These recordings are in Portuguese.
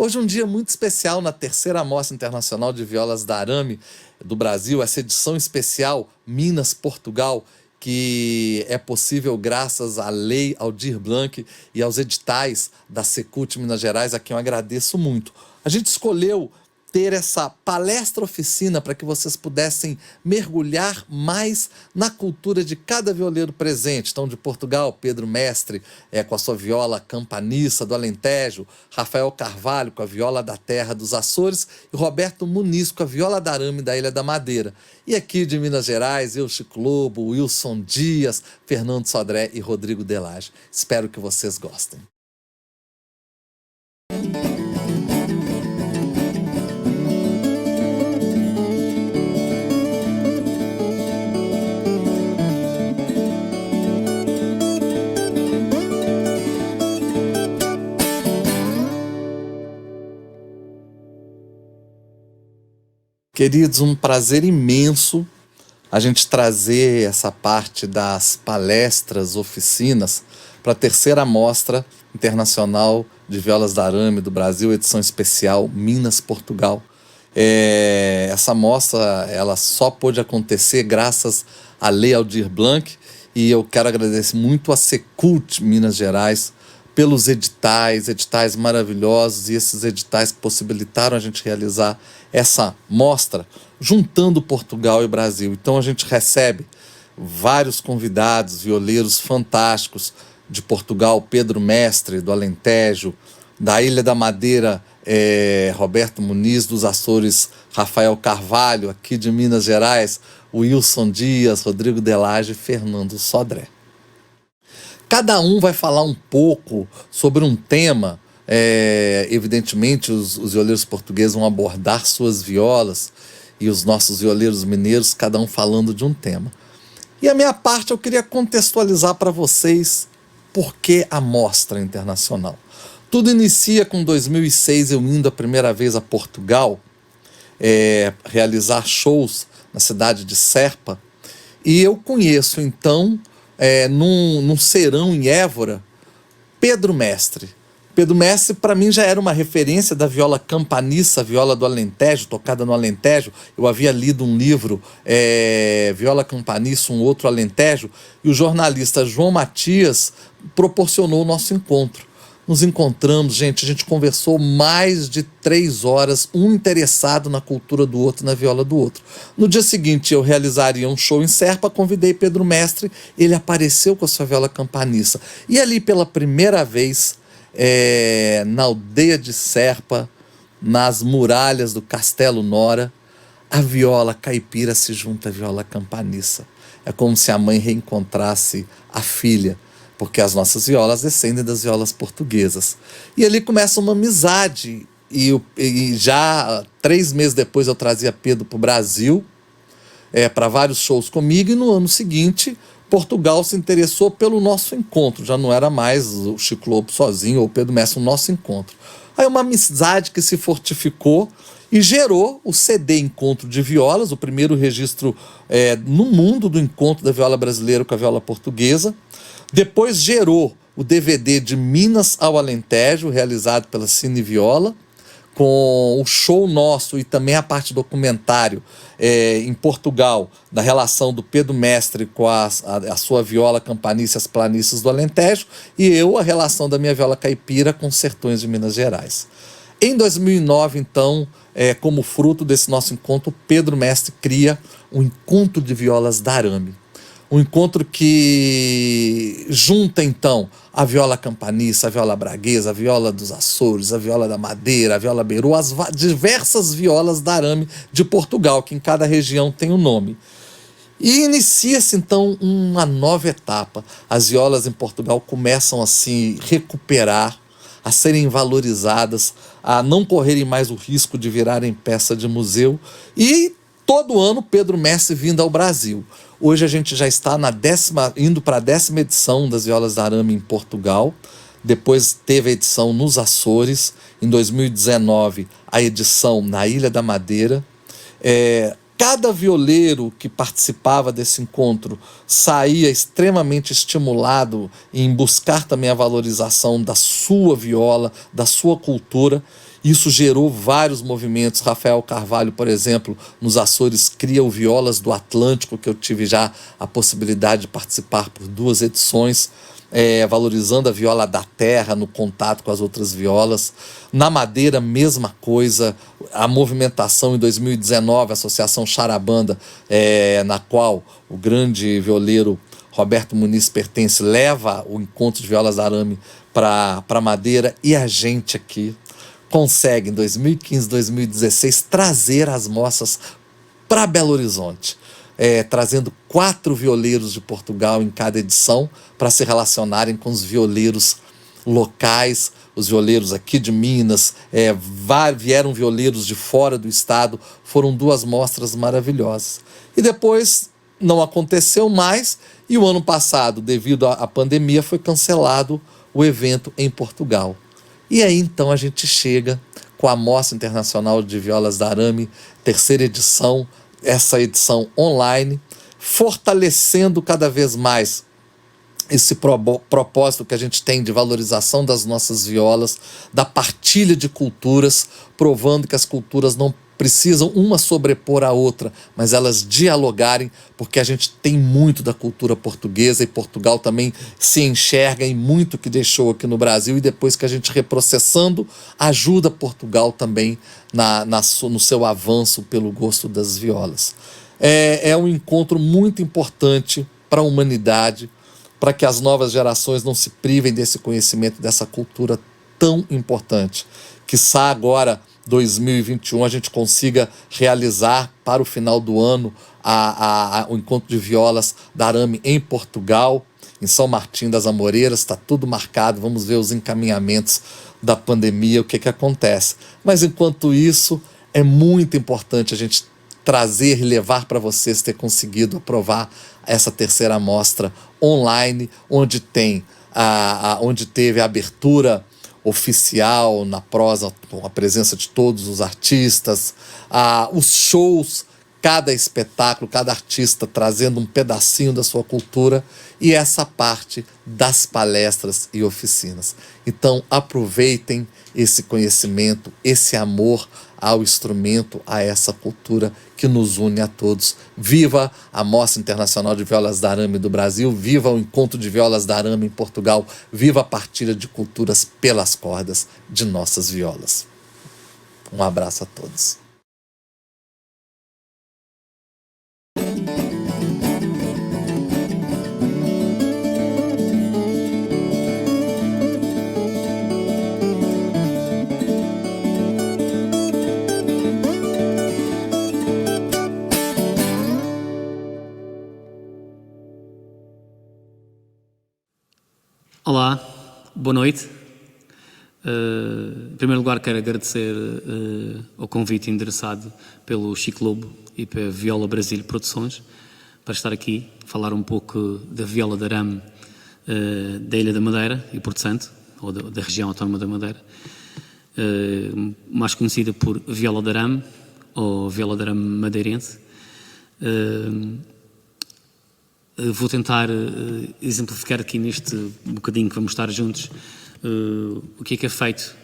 Hoje é um dia muito especial na terceira Mostra Internacional de Violas da Arame do Brasil, essa edição especial Minas, Portugal, que é possível graças à Lei Aldir Blanc e aos editais da Secult Minas Gerais, a quem eu agradeço muito. A gente escolheu ter essa palestra-oficina para que vocês pudessem mergulhar mais na cultura de cada violeiro presente. Então, de Portugal, Pedro Mestre, com a sua viola Campaniça, do Alentejo, Rafael Carvalho, com a viola da Terra dos Açores, e Roberto Muniz, com a viola da Arame da Ilha da Madeira. E aqui de Minas Gerais, eu, Chico Lobo, Wilson Dias, Fernando Sodré e Rodrigo Delage. Espero que vocês gostem. Queridos, um prazer imenso a gente trazer essa parte das palestras, oficinas, para a terceira Mostra Internacional de Violas da Arame do Brasil, edição especial Minas, Portugal. Essa mostra ela só pôde acontecer graças à Lei Aldir Blanc, e eu quero agradecer muito a Secult Minas Gerais pelos editais maravilhosos, e esses editais que possibilitaram a gente realizar essa mostra, juntando Portugal e Brasil. Então a gente recebe vários convidados, violeiros fantásticos de Portugal, Pedro Mestre, do Alentejo, da Ilha da Madeira, Roberto Muniz, dos Açores, Rafael Carvalho, aqui de Minas Gerais, Wilson Dias, Rodrigo Delage e Fernando Sodré. Cada um vai falar um pouco sobre um tema. Evidentemente, os violeiros portugueses vão abordar suas violas, e os nossos violeiros mineiros, cada um falando de um tema. E a minha parte, eu queria contextualizar para vocês por que a Mostra Internacional. Tudo inicia com 2006, eu indo a primeira vez a Portugal, realizar shows na cidade de Serpa, e eu conheço, então, num serão em Évora, Pedro Mestre. Pedro Mestre, para mim, já era uma referência da viola Campaniça, a viola do Alentejo, tocada no Alentejo. Eu havia lido um livro, Viola Campaniça, um outro Alentejo, e o jornalista João Matias proporcionou o nosso encontro. Nos encontramos, a gente conversou mais de 3 horas, um interessado na cultura do outro, na viola do outro. No dia seguinte, eu realizaria um show em Serpa, convidei Pedro Mestre, ele apareceu com a sua viola Campaniça. E ali, pela primeira vez, na aldeia de Serpa, nas muralhas do Castelo Nora, a viola caipira se junta à viola Campaniça. É como se a mãe reencontrasse a filha, porque as nossas violas descendem das violas portuguesas. E ali começa uma amizade, e já 3 meses depois eu trazia Pedro para o Brasil, para vários shows comigo, e no ano seguinte Portugal se interessou pelo nosso encontro. Já não era mais o Chico Lobo sozinho ou o Pedro Mestre, o nosso encontro. Aí uma amizade que se fortificou e gerou o CD Encontro de Violas, o primeiro registro no mundo do encontro da viola brasileira com a viola portuguesa. Depois gerou o DVD de Minas ao Alentejo, realizado pela Cine Viola, com o show nosso e também a parte documentário em Portugal, da relação do Pedro Mestre com a sua viola Campaniça e as planícies do Alentejo, e eu, a relação da minha viola caipira com os sertões de Minas Gerais. Em 2009, então, como fruto desse nosso encontro, Pedro Mestre cria o Encontro de Violas da Arame. Um encontro que junta, então, a viola campaniça, a viola braguesa, a viola dos Açores, a viola da Madeira, a viola beru, as diversas violas da Arame de Portugal, que em cada região tem um nome. E inicia-se, então, uma nova etapa. As violas em Portugal começam a se recuperar, a serem valorizadas, a não correrem mais o risco de virarem peça de museu, e todo ano Pedro Mestre vindo ao Brasil. Hoje a gente já está indo para a 10ª edição das Violas da Arame em Portugal. Depois teve a edição nos Açores. Em 2019, a edição na Ilha da Madeira. Cada violeiro que participava desse encontro saía extremamente estimulado em buscar também a valorização da sua viola, da sua cultura. Isso gerou vários movimentos. Rafael Carvalho, por exemplo, nos Açores, cria o Violas do Atlântico, que eu tive já a possibilidade de participar por 2 edições, valorizando a viola da terra no contato com as outras violas. Na Madeira, mesma coisa, a movimentação em 2019, a Associação Charabanda, na qual o grande violeiro Roberto Muniz pertence, leva o encontro de violas da arame para Madeira, e a gente aqui consegue, em 2015, 2016, trazer as mostras para Belo Horizonte, trazendo 4 violeiros de Portugal em cada edição para se relacionarem com os violeiros locais, os violeiros aqui de Minas, vieram violeiros de fora do estado, foram 2 mostras maravilhosas. E depois não aconteceu mais, e o ano passado, devido à pandemia, foi cancelado o evento em Portugal. E aí então a gente chega com a Mostra Internacional de Violas da Arame, 3ª edição, essa edição online, fortalecendo cada vez mais esse propósito que a gente tem de valorização das nossas violas, da partilha de culturas, provando que as culturas não precisam uma sobrepor a outra, mas elas dialogarem, porque a gente tem muito da cultura portuguesa, e Portugal também se enxerga em muito que deixou aqui no Brasil, e depois que a gente reprocessando, ajuda Portugal também no seu avanço pelo gosto das violas. É um encontro muito importante para a humanidade, para que as novas gerações não se privem desse conhecimento, dessa cultura tão importante. Quiçá agora, 2021, a gente consiga realizar para o final do ano o encontro de violas da arame em Portugal, em São Martim das Amoreiras. Está tudo marcado, vamos ver os encaminhamentos da pandemia, o que acontece. Mas enquanto isso, é muito importante a gente trazer e levar para vocês ter conseguido aprovar essa 3ª mostra online, onde teve a abertura oficial na prosa, com a presença de todos os artistas, os shows, cada espetáculo, cada artista trazendo um pedacinho da sua cultura, e essa parte das palestras e oficinas. Então aproveitem esse conhecimento, esse amor ao instrumento, a essa cultura que nos une a todos. Viva a Mostra Internacional de Violas da Arame do Brasil, viva o Encontro de Violas da Arame em Portugal, viva a partilha de culturas pelas cordas de nossas violas. Um abraço a todos. Olá, boa noite. Em primeiro lugar, quero agradecer ao convite endereçado pelo Chico Lobo e pela Viola Brasil Produções para estar aqui, falar um pouco da viola de arame da Ilha da Madeira e Porto Santo, ou da região autónoma da Madeira, mais conhecida por viola de arame ou viola de arame madeirense. Vou tentar exemplificar aqui neste bocadinho que vamos estar juntos o que é feito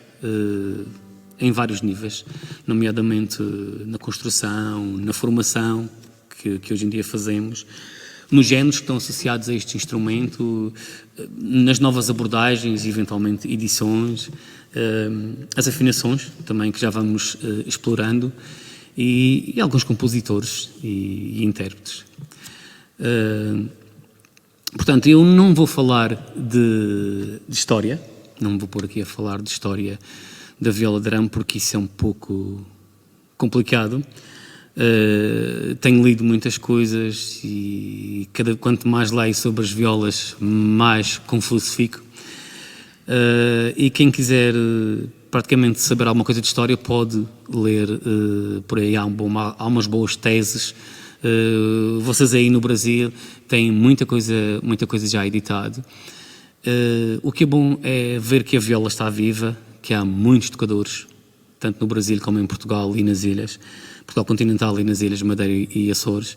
em vários níveis, nomeadamente na construção, na formação que hoje em dia fazemos, nos géneros que estão associados a este instrumento, nas novas abordagens e eventualmente edições, as afinações também que já vamos explorando, e alguns compositores e intérpretes. Portanto, eu não vou falar de história, não me vou pôr aqui a falar de história da viola de arame, porque isso é um pouco complicado. Tenho lido muitas coisas e quanto mais leio sobre as violas, mais confuso fico. E quem quiser praticamente saber alguma coisa de história pode ler por aí, há umas boas teses. Vocês aí no Brasil têm muita coisa já editada. O que é bom é ver que a viola está viva, que há muitos tocadores, tanto no Brasil como em Portugal e nas ilhas, Portugal continental e nas ilhas Madeira e Açores,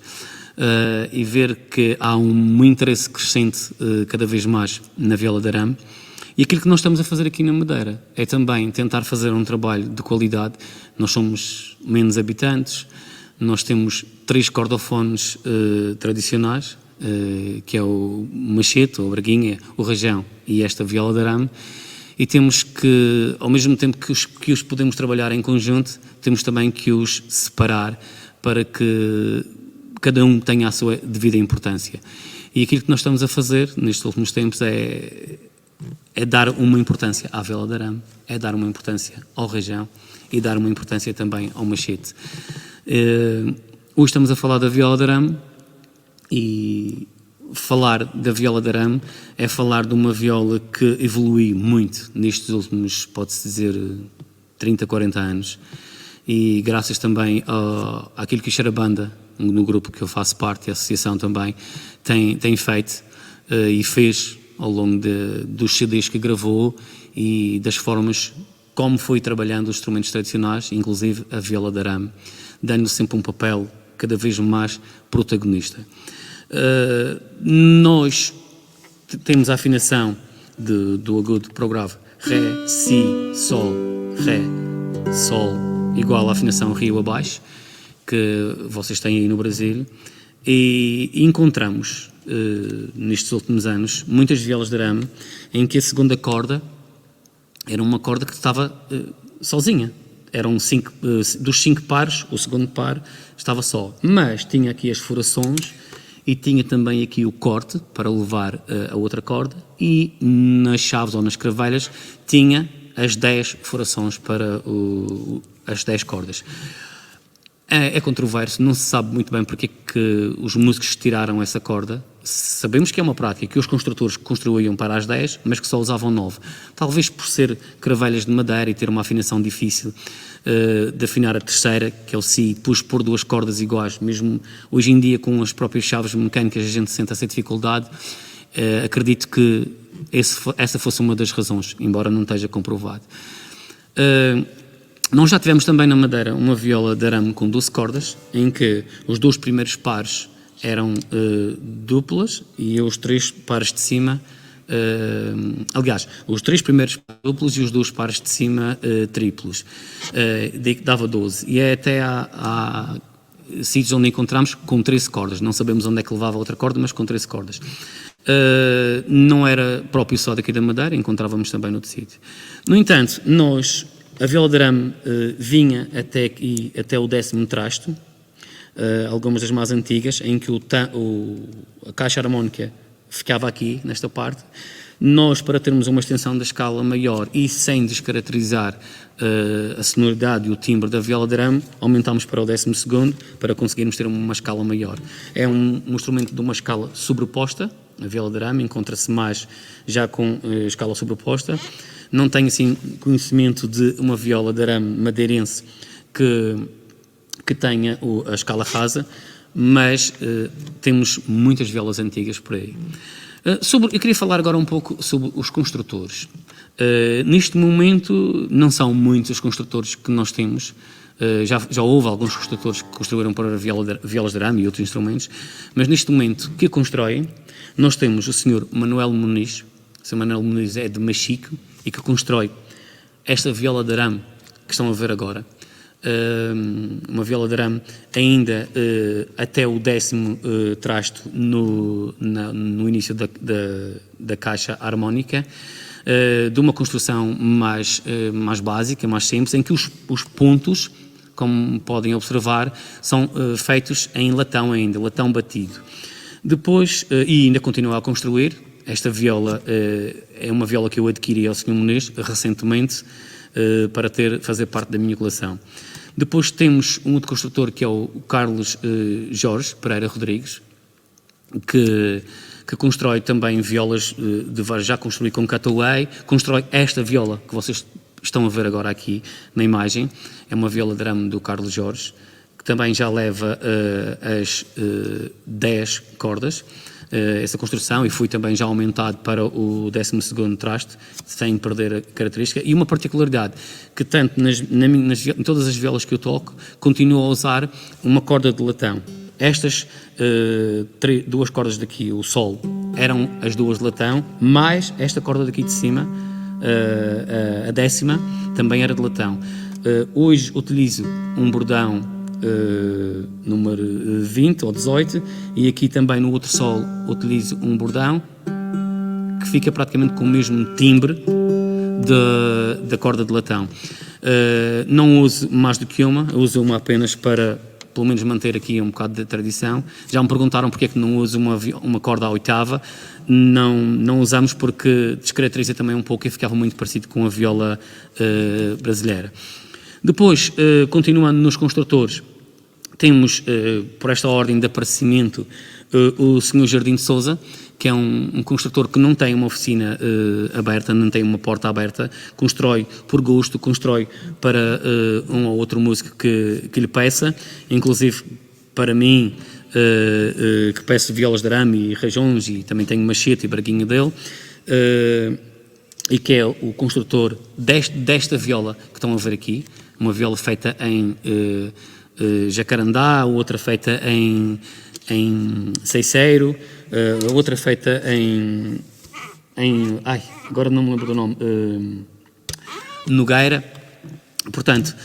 e ver que há um interesse crescente cada vez mais na viola de arame, E aquilo que nós estamos a fazer aqui na Madeira é também tentar fazer um trabalho de qualidade. Nós somos menos habitantes, nós temos 3 cordofones tradicionais, que é o machete, a braguinha, o rajão e esta viola de arame, e temos que, ao mesmo tempo que os podemos trabalhar em conjunto, temos também que os separar para que cada um tenha a sua devida importância. E aquilo que nós estamos a fazer nestes últimos tempos é dar uma importância à viola de arame, é dar uma importância ao rajão e dar uma importância também ao machete. Hoje estamos a falar da viola de arame, e falar da viola de arame é falar de uma viola que evoluiu muito nestes últimos, pode-se dizer, 30, 40 anos, e graças também àquilo que o Xarabanda, no grupo que eu faço parte, a associação também, tem feito e fez ao longo dos CDs que gravou e das formas como foi trabalhando os instrumentos tradicionais, inclusive a viola de arame, dando sempre um papel cada vez mais protagonista. Nós temos a afinação do agudo para o grave Ré, Si, Sol, Ré, Sol, igual à afinação Rio abaixo, que vocês têm aí no Brasil, e encontramos nestes últimos anos muitas violas de arame em que a segunda corda era uma corda que estava sozinha. Eram dos 5 pares, o segundo par estava só, mas tinha aqui as furações e tinha também aqui o corte para levar a outra corda, e nas chaves ou nas cravelhas tinha as 10 furações para as 10 cordas. É controverso, não se sabe muito bem porque que os músicos tiraram essa corda. Sabemos que é uma prática que os construtores construíam para as 10, mas que só usavam 9. Talvez por ser cravelhas de madeira e ter uma afinação difícil de afinar a terceira, que é o Si, depois pôr 2 cordas iguais. Mesmo hoje em dia, com as próprias chaves mecânicas, a gente sente essa dificuldade. Acredito que essa fosse uma das razões, embora não esteja comprovado. Nós já tivemos também na Madeira uma viola de arame com 12 cordas, em que os 2 primeiros pares eram duplas e os 3 pares de cima, aliás, os 3 primeiros duplos e os 2 pares de cima triplos, dava 12. E é até há sítios onde encontramos com 13 cordas, não sabemos onde é que levava a outra corda, mas com 13 cordas. Não era próprio só daqui da Madeira, encontrávamos também noutro sítio. No entanto, a viola de arame vinha até o 10º trasto, algumas das mais antigas, em que a caixa harmónica ficava aqui, nesta parte. Nós, para termos uma extensão da escala maior e sem descaracterizar a sonoridade e o timbre da viola de arame, aumentámos para o 12º para conseguirmos ter uma escala maior. É um instrumento de uma escala sobreposta. A viola de arame encontra-se mais já com escala sobreposta. Não tenho assim conhecimento de uma viola de arame madeirense que tenha a escala rasa, mas temos muitas violas antigas por aí. Eu queria falar agora um pouco sobre os construtores. Neste momento não são muitos os construtores que nós temos. Já houve alguns construtores que construíram para violas de arame e outros instrumentos, mas neste momento que constroem, nós temos o Sr. Manuel Muniz. O Sr. Manuel Muniz é de Machico e que constrói esta viola de arame que estão a ver agora. Uma viola de arame ainda até o 10º trasto no início da caixa harmónica, de uma construção mais básica, mais simples, em que os pontos, como podem observar, são feitos em latão ainda, latão batido. Depois, e ainda continua a construir. Esta viola é uma viola que eu adquiri ao Sr. Muniz recentemente para fazer parte da minha coleção. Depois temos um outro construtor que é o Carlos Jorge Pereira Rodrigues, que constrói também violas de vários, já construiu com Catuai, constrói esta viola que vocês estão a ver agora aqui na imagem, é uma viola de arame do Carlos Jorge, que também já leva as 10 cordas, essa construção, e foi também já aumentado para o 12º traste, sem perder a característica. E uma particularidade, que tanto em todas as violas que eu toco, continuo a usar uma corda de latão. Estas 2 cordas daqui, o Sol eram as duas de latão, mais esta corda daqui de cima, a 10ª, também era de latão. Hoje utilizo um bordão número 20 ou 18, e aqui também no outro solo utilizo um bordão que fica praticamente com o mesmo timbre da corda de latão. Não uso mais do que uma, uso uma apenas para, pelo menos, manter aqui um bocado de tradição. Já me perguntaram porque é que não uso uma corda à oitava. Não usamos porque descaracteriza também um pouco e ficava muito parecido com a viola brasileira. Depois, continuando nos construtores, temos, por esta ordem de aparecimento, o Sr. Jardim de Sousa, que é um construtor que não tem uma oficina aberta, não tem uma porta aberta, constrói por gosto, constrói para um ou outro músico que lhe peça, inclusive para mim, que peço violas de arame e rajões, e também tenho machete e braguinha dele, e que é o construtor desta viola que estão a ver aqui, uma viola feita em jacarandá, outra feita em ceiceiro, outra feita em agora não me lembro do nome, nogueira. Portanto,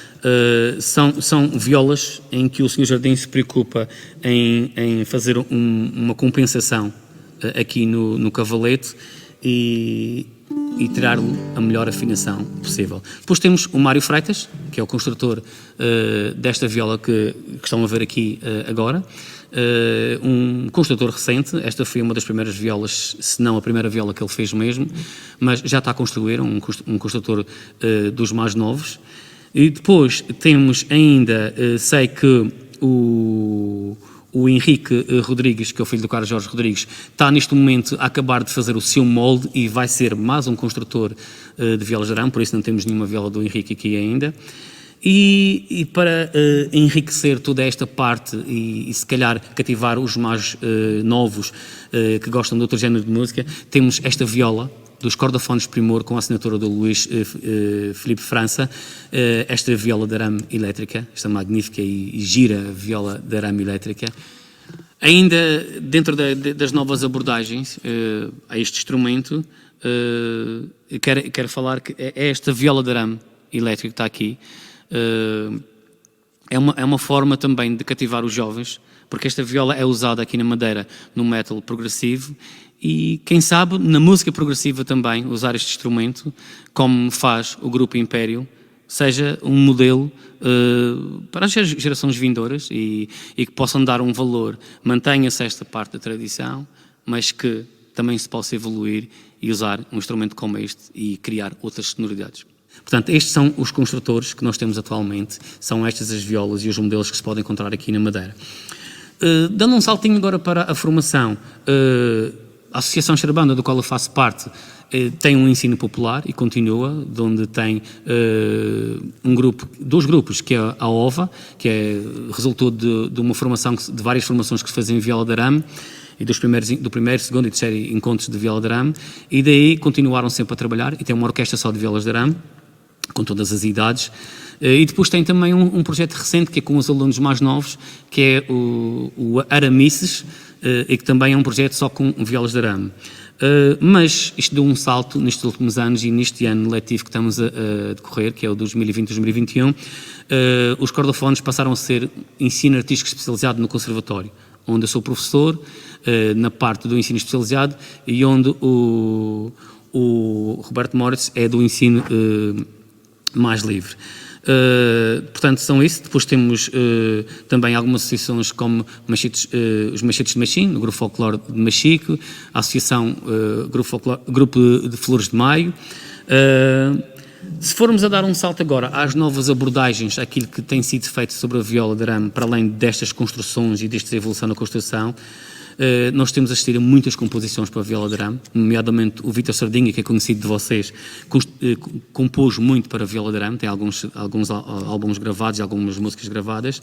são violas em que o Sr. Jardim se preocupa em fazer uma compensação aqui no cavalete e tirar a melhor afinação possível. Depois temos o Mário Freitas, que é o construtor desta viola que estão a ver aqui agora. Um construtor recente. Esta foi uma das primeiras violas, se não a primeira viola que ele fez mesmo, mas já está a construir, um construtor dos mais novos. E depois temos ainda, sei que o Henrique Rodrigues, que é o filho do Carlos Jorge Rodrigues, está neste momento a acabar de fazer o seu molde e vai ser mais um construtor de violas de arame, por isso não temos nenhuma viola do Henrique aqui ainda. E para enriquecer toda esta parte e se calhar cativar os mais novos que gostam de outro género de música, temos esta viola dos cordofones Primor, com a assinatura do Luís Filipe França, esta viola de arame elétrica, esta magnífica e gira viola de arame elétrica. Ainda dentro das novas abordagens a este instrumento, quero falar que é esta viola de arame elétrica que está aqui. É uma forma também de cativar os jovens, porque esta viola é usada aqui na Madeira no metal progressivo, e quem sabe na música progressiva também usar este instrumento, como faz o grupo Império, seja um modelo para as gerações vindouras e que possam dar um valor. Mantenha-se esta parte da tradição, mas que também se possa evoluir e usar um instrumento como este e criar outras sonoridades. Portanto, estes são os construtores que nós temos atualmente, são estas as violas e os modelos que se podem encontrar aqui na Madeira. Dando um saltinho agora para a formação, a Associação Xarabanda, do qual eu faço parte, tem um ensino popular e continua, de onde tem dois grupos, que é a OVA, que resultou de uma formação, de várias formações que se fazem em viola de arame, e do primeiro, segundo e terceiro encontros de viola de arame, e daí continuaram sempre a trabalhar, e tem uma orquestra só de violas de arame, com todas as idades. E depois tem também um projeto recente, que é com os alunos mais novos, que é o Aramices, e que também é um projeto só com violas de arame. Mas isto deu um salto nestes últimos anos, e neste ano letivo que estamos a decorrer, que é o 2020-2021, os cordofones passaram a ser ensino artístico especializado no Conservatório, onde eu sou professor, na parte do ensino especializado, e onde o Roberto Moritz é do ensino mais livre. Portanto, são isso. Depois temos também algumas associações como os Machetes de Machim, o Grupo Folclore de Machico, a Associação Grupo de Flores de Maio. Se formos a dar um salto agora às novas abordagens, aquilo que tem sido feito sobre a viola de arame, para além destas construções e desta evolução na construção, nós temos assistido a muitas composições para a viola de arame, nomeadamente o Vítor Sardinha, que é conhecido de vocês, compôs muito para a viola de arame, tem alguns álbuns gravados e algumas músicas gravadas.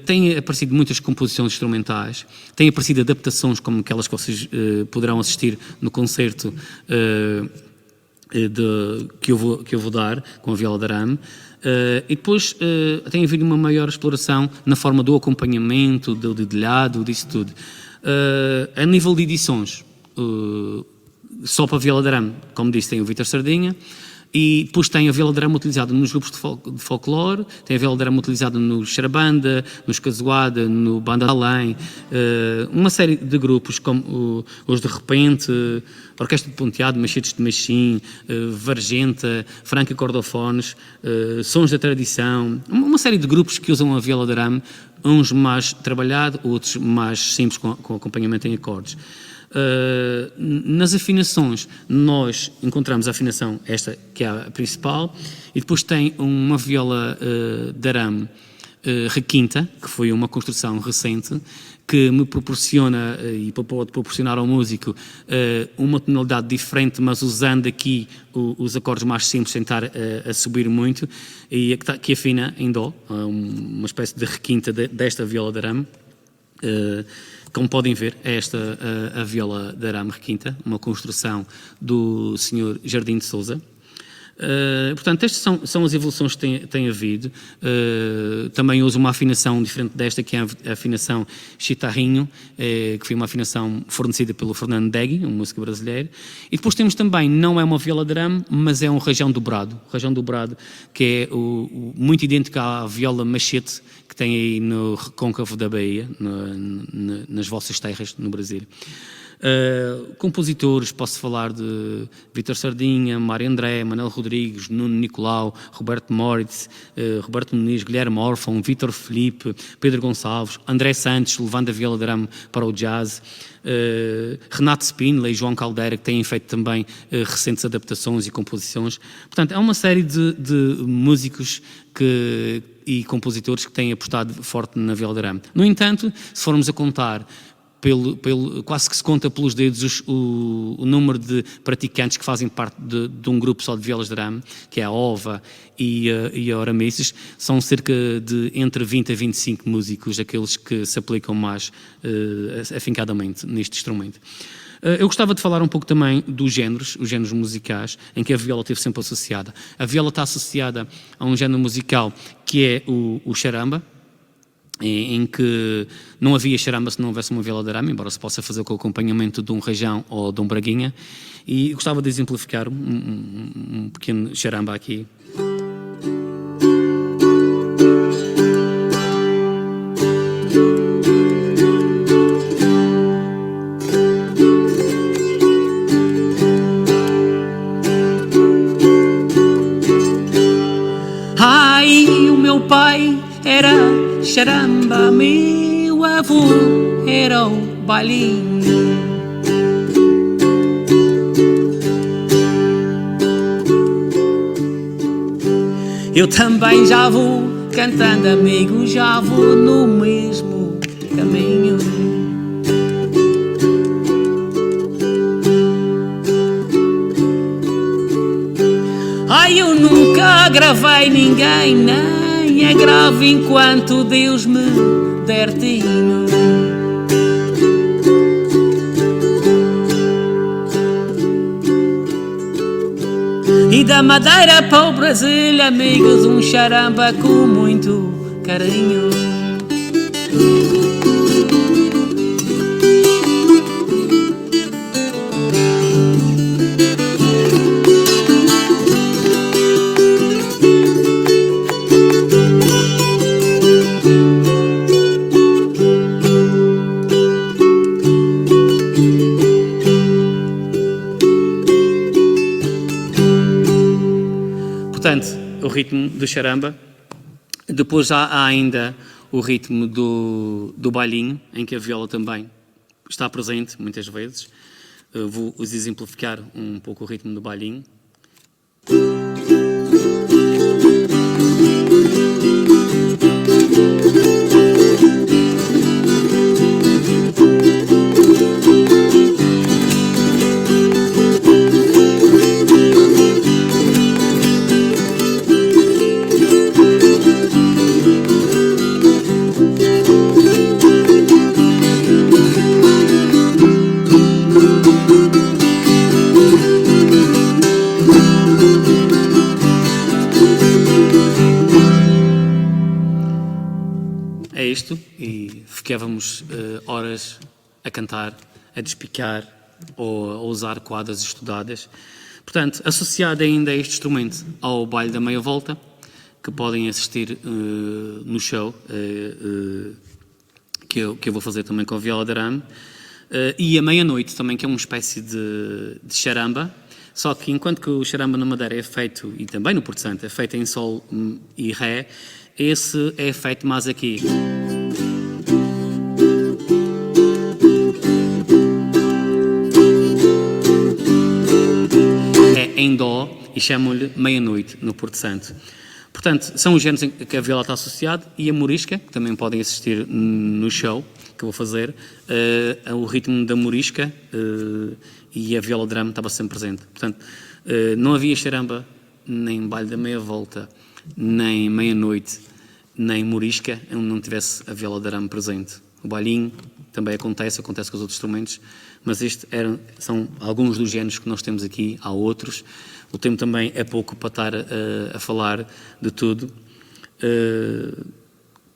Tem aparecido muitas composições instrumentais, tem aparecido adaptações como aquelas que vocês poderão assistir no concerto que eu vou dar com a viola de arame. E depois tem havido uma maior exploração na forma do acompanhamento, do dedilhado, disso tudo. A nível de edições, só para a viola de arame, como disse, tem o Vítor Sardinha, e depois tem a viola de arame utilizada nos grupos de folclore, tem a viola de arame utilizada no Xarabanda, nos Cazoada, no Banda Além, uma série de grupos como os de Repente, Orquestra de Ponteado, Machetes de Machim, Vargenta, Franca Cordofones, Sons da Tradição, uma série de grupos que usam a viola de arame, uns mais trabalhado, outros mais simples com acompanhamento em acordes. Nas afinações nós encontramos a afinação esta que é a principal e depois tem uma viola de arame requinta, que foi uma construção recente que me proporciona e pode proporcionar ao músico uma tonalidade diferente, mas usando aqui os acordes mais simples sem estar a subir muito, e que afina em dó, uma espécie de requinta desta viola de arame. Como podem ver, é esta a viola de arame requinta, uma construção do Sr. Jardim de Sousa. Portanto, estas são as evoluções que tem havido. Também uso uma afinação diferente desta, que é a afinação chitarrinho, que foi uma afinação fornecida pelo Fernando Degui, um músico brasileiro. E depois temos também, não é uma viola de arame, mas é um rajão dobrado. Rajão dobrado, que é muito idêntico à viola machete que tem aí no Recôncavo da Bahia, nas vossas terras, no Brasil. Compositores, posso falar de Vítor Sardinha, Mário André, Manuel Rodrigues, Nuno Nicolau, Roberto Moritz, Roberto Muniz, Guilherme Órfão, Vítor Felipe, Pedro Gonçalves, André Santos, levando a viola de arame para o jazz, Renato Spindler e João Caldeira, que têm feito também recentes adaptações e composições. Portanto, é uma série de músicos e compositores que têm apostado forte na viola de arame. No entanto, se formos a contar, quase que se conta pelos dedos o número de praticantes que fazem parte de um grupo só de violas de arame, que é a OVA e a Orameces, são cerca de entre 20 a 25 músicos, aqueles que se aplicam mais afincadamente neste instrumento. Eu gostava de falar um pouco também dos géneros, os géneros musicais, em que a viola esteve sempre associada. A viola está associada a um género musical que é o charamba, em que não havia charamba se não houvesse uma viola de arame, embora se possa fazer com o acompanhamento de um rajão ou de um braguinha. E gostava de exemplificar um pequeno charamba aqui. Ai, o meu pai era charamba, meu avô era o bailinho. Eu também já vou cantando, amigo, já vou no mesmo caminho. Ai, eu nunca gravei ninguém, nem é grave enquanto Deus me der tino. E da Madeira para o Brasil, amigos, um charamba com muito carinho. Portanto, o ritmo do charamba. Depois há ainda o ritmo do bailinho, em que a viola também está presente muitas vezes. Vou-vos exemplificar um pouco o ritmo do bailinho. E ficávamos horas a cantar, a despicar ou usar quadras estudadas. Portanto, associado ainda a este instrumento ao baile da meia volta, que podem assistir no show, que eu vou fazer também com a viola de arame, e a meia-noite também, que é uma espécie de charamba, só que enquanto que o charamba na Madeira é feito, e também no Porto Santo, é feito em sol e ré, esse é feito mais aqui. É em dó e chamam-lhe meia-noite no Porto Santo. Portanto, são os géneros em que a viola está associada, e a morisca, que também podem assistir no show que eu vou fazer, o ritmo da morisca e a viola de arame estava sempre presente. Portanto, não havia charamba, nem baile da meia volta, nem meia-noite, nem morisca, onde não tivesse a viola de arame presente. O bailinho também acontece com os outros instrumentos, mas estes são alguns dos géneros que nós temos aqui. Há outros. O tempo também é pouco para estar a falar de tudo.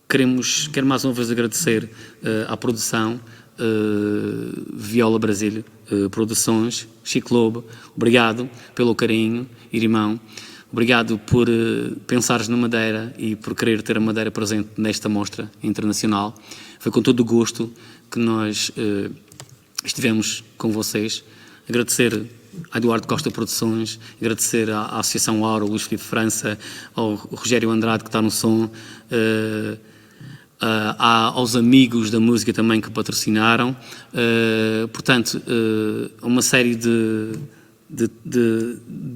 Quero mais uma vez agradecer à produção, Viola Brasília Produções, Chico Lobo, obrigado pelo carinho, irmão. Obrigado por pensares na Madeira e por querer ter a Madeira presente nesta mostra internacional. Foi com todo o gosto que nós estivemos com vocês. Agradecer a Eduardo Costa Produções, agradecer à Associação Aura, ao Luís Filipe França, ao Rogério Andrade, que está no som, aos amigos da música também que patrocinaram. Portanto, uma série de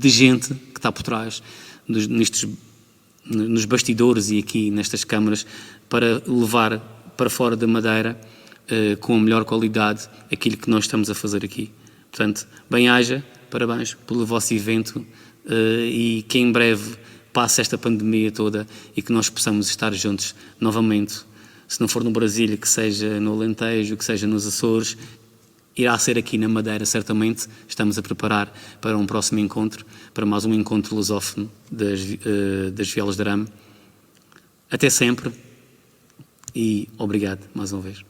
gente que está por trás nos bastidores e aqui nestas câmaras para levar para fora da Madeira com a melhor qualidade aquilo que nós estamos a fazer aqui. Portanto, bem-aja, parabéns pelo vosso evento e que em breve passe esta pandemia toda e que nós possamos estar juntos novamente. Se não for no Brasil, que seja no Alentejo, que seja nos Açores, irá ser aqui na Madeira, certamente. Estamos a preparar para um próximo encontro, para mais um encontro lusófono das violas de arame. Até sempre e obrigado mais uma vez.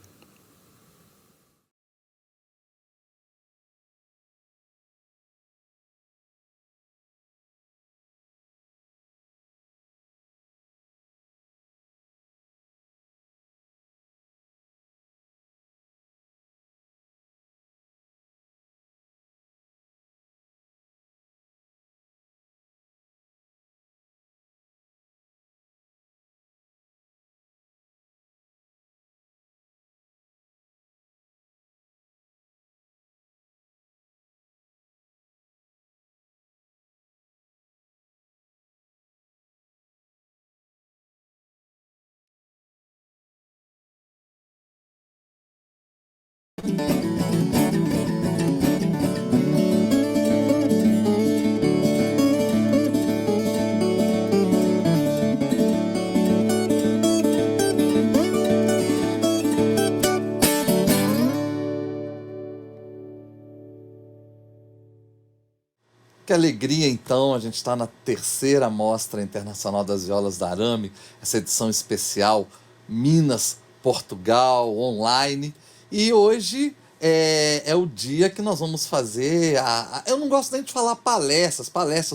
Que alegria, então, a gente está na terceira Mostra Internacional das Violas da Arame, essa edição especial Minas, Portugal, online. E hoje é o dia que nós vamos fazer, eu não gosto nem de falar palestras,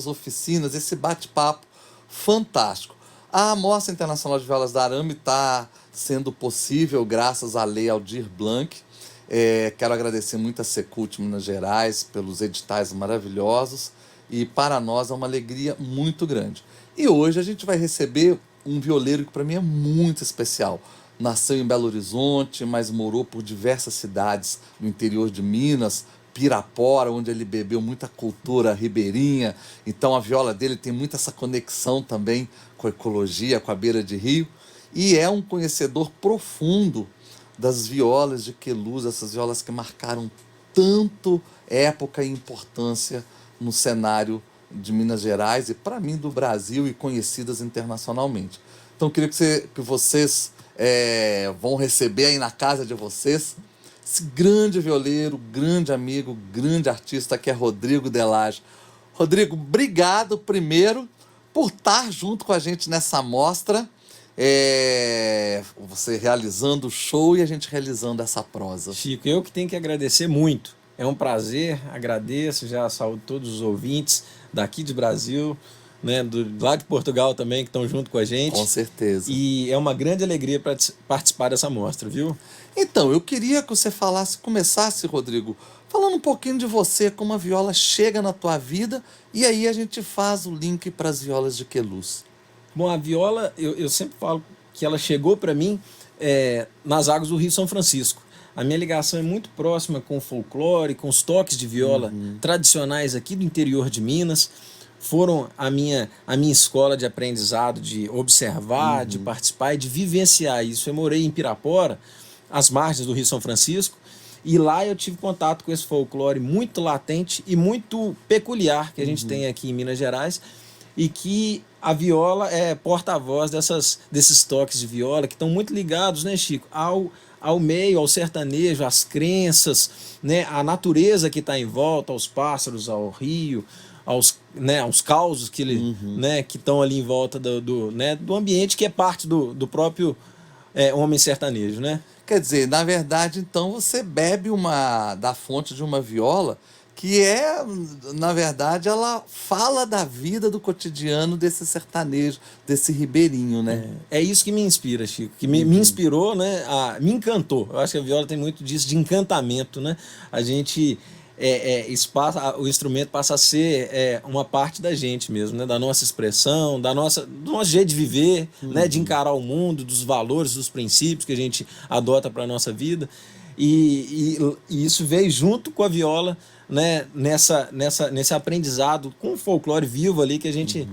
oficinas, esse bate-papo fantástico. A Mostra Internacional de Violas da Arame está sendo possível graças à Lei Aldir Blanc. Quero agradecer muito a Secult Minas Gerais pelos editais maravilhosos e para nós é uma alegria muito grande. E hoje a gente vai receber um violeiro que para mim é muito especial. Nasceu em Belo Horizonte, mas morou por diversas cidades no interior de Minas, Pirapora, onde ele bebeu muita cultura ribeirinha, então a viola dele tem muito essa conexão também com a ecologia, com a beira de rio, e é um conhecedor profundo das violas de Queluz, essas violas que marcaram tanto época e importância no cenário de Minas Gerais e, para mim, do Brasil e conhecidas internacionalmente. Então, eu queria que vocês vão receber aí na casa de vocês esse grande violeiro, grande amigo, grande artista que é Rodrigo Delage. Rodrigo, obrigado primeiro por estar junto com a gente nessa mostra. Você realizando o show e a gente realizando essa prosa. Chico, eu que tenho que agradecer muito. É um prazer, agradeço, já saúdo todos os ouvintes daqui de Brasil, né, lá de Portugal também, que estão junto com a gente. Com certeza. E é uma grande alegria participar dessa mostra, viu? Então, eu queria que você começasse, Rodrigo, falando um pouquinho de você, como a viola chega na tua vida, e aí a gente faz o link para as violas de Queluz. Bom, a viola, eu sempre falo que ela chegou para mim nas águas do Rio São Francisco. A minha ligação é muito próxima com o folclore, com os toques de viola tradicionais aqui do interior de Minas. Foram a minha escola de aprendizado, de observar, de participar e de vivenciar isso. Eu morei em Pirapora, às margens do Rio São Francisco, e lá eu tive contato com esse folclore muito latente e muito peculiar que a gente tem aqui em Minas Gerais, e que a viola é porta-voz desses toques de viola que estão muito ligados, né, Chico, ao meio, ao sertanejo, às crenças, né, à natureza que está em volta, aos pássaros, ao rio, aos causos que que estão ali em volta do ambiente, que é parte do próprio homem sertanejo, né? Quer dizer, na verdade, então, você bebe da fonte de uma viola que na verdade, ela fala da vida do cotidiano desse sertanejo, desse ribeirinho, né? É isso que me inspira, Chico, que me inspirou, né? Me encantou. Eu acho que a viola tem muito disso, de encantamento, né? A gente... o instrumento passa a ser uma parte da gente mesmo, né? Da nossa expressão, do nosso jeito de viver, né? De encarar o mundo, dos valores, dos princípios que a gente adota para a nossa vida. E isso veio junto com a viola, né? Nesse aprendizado com o folclore vivo ali que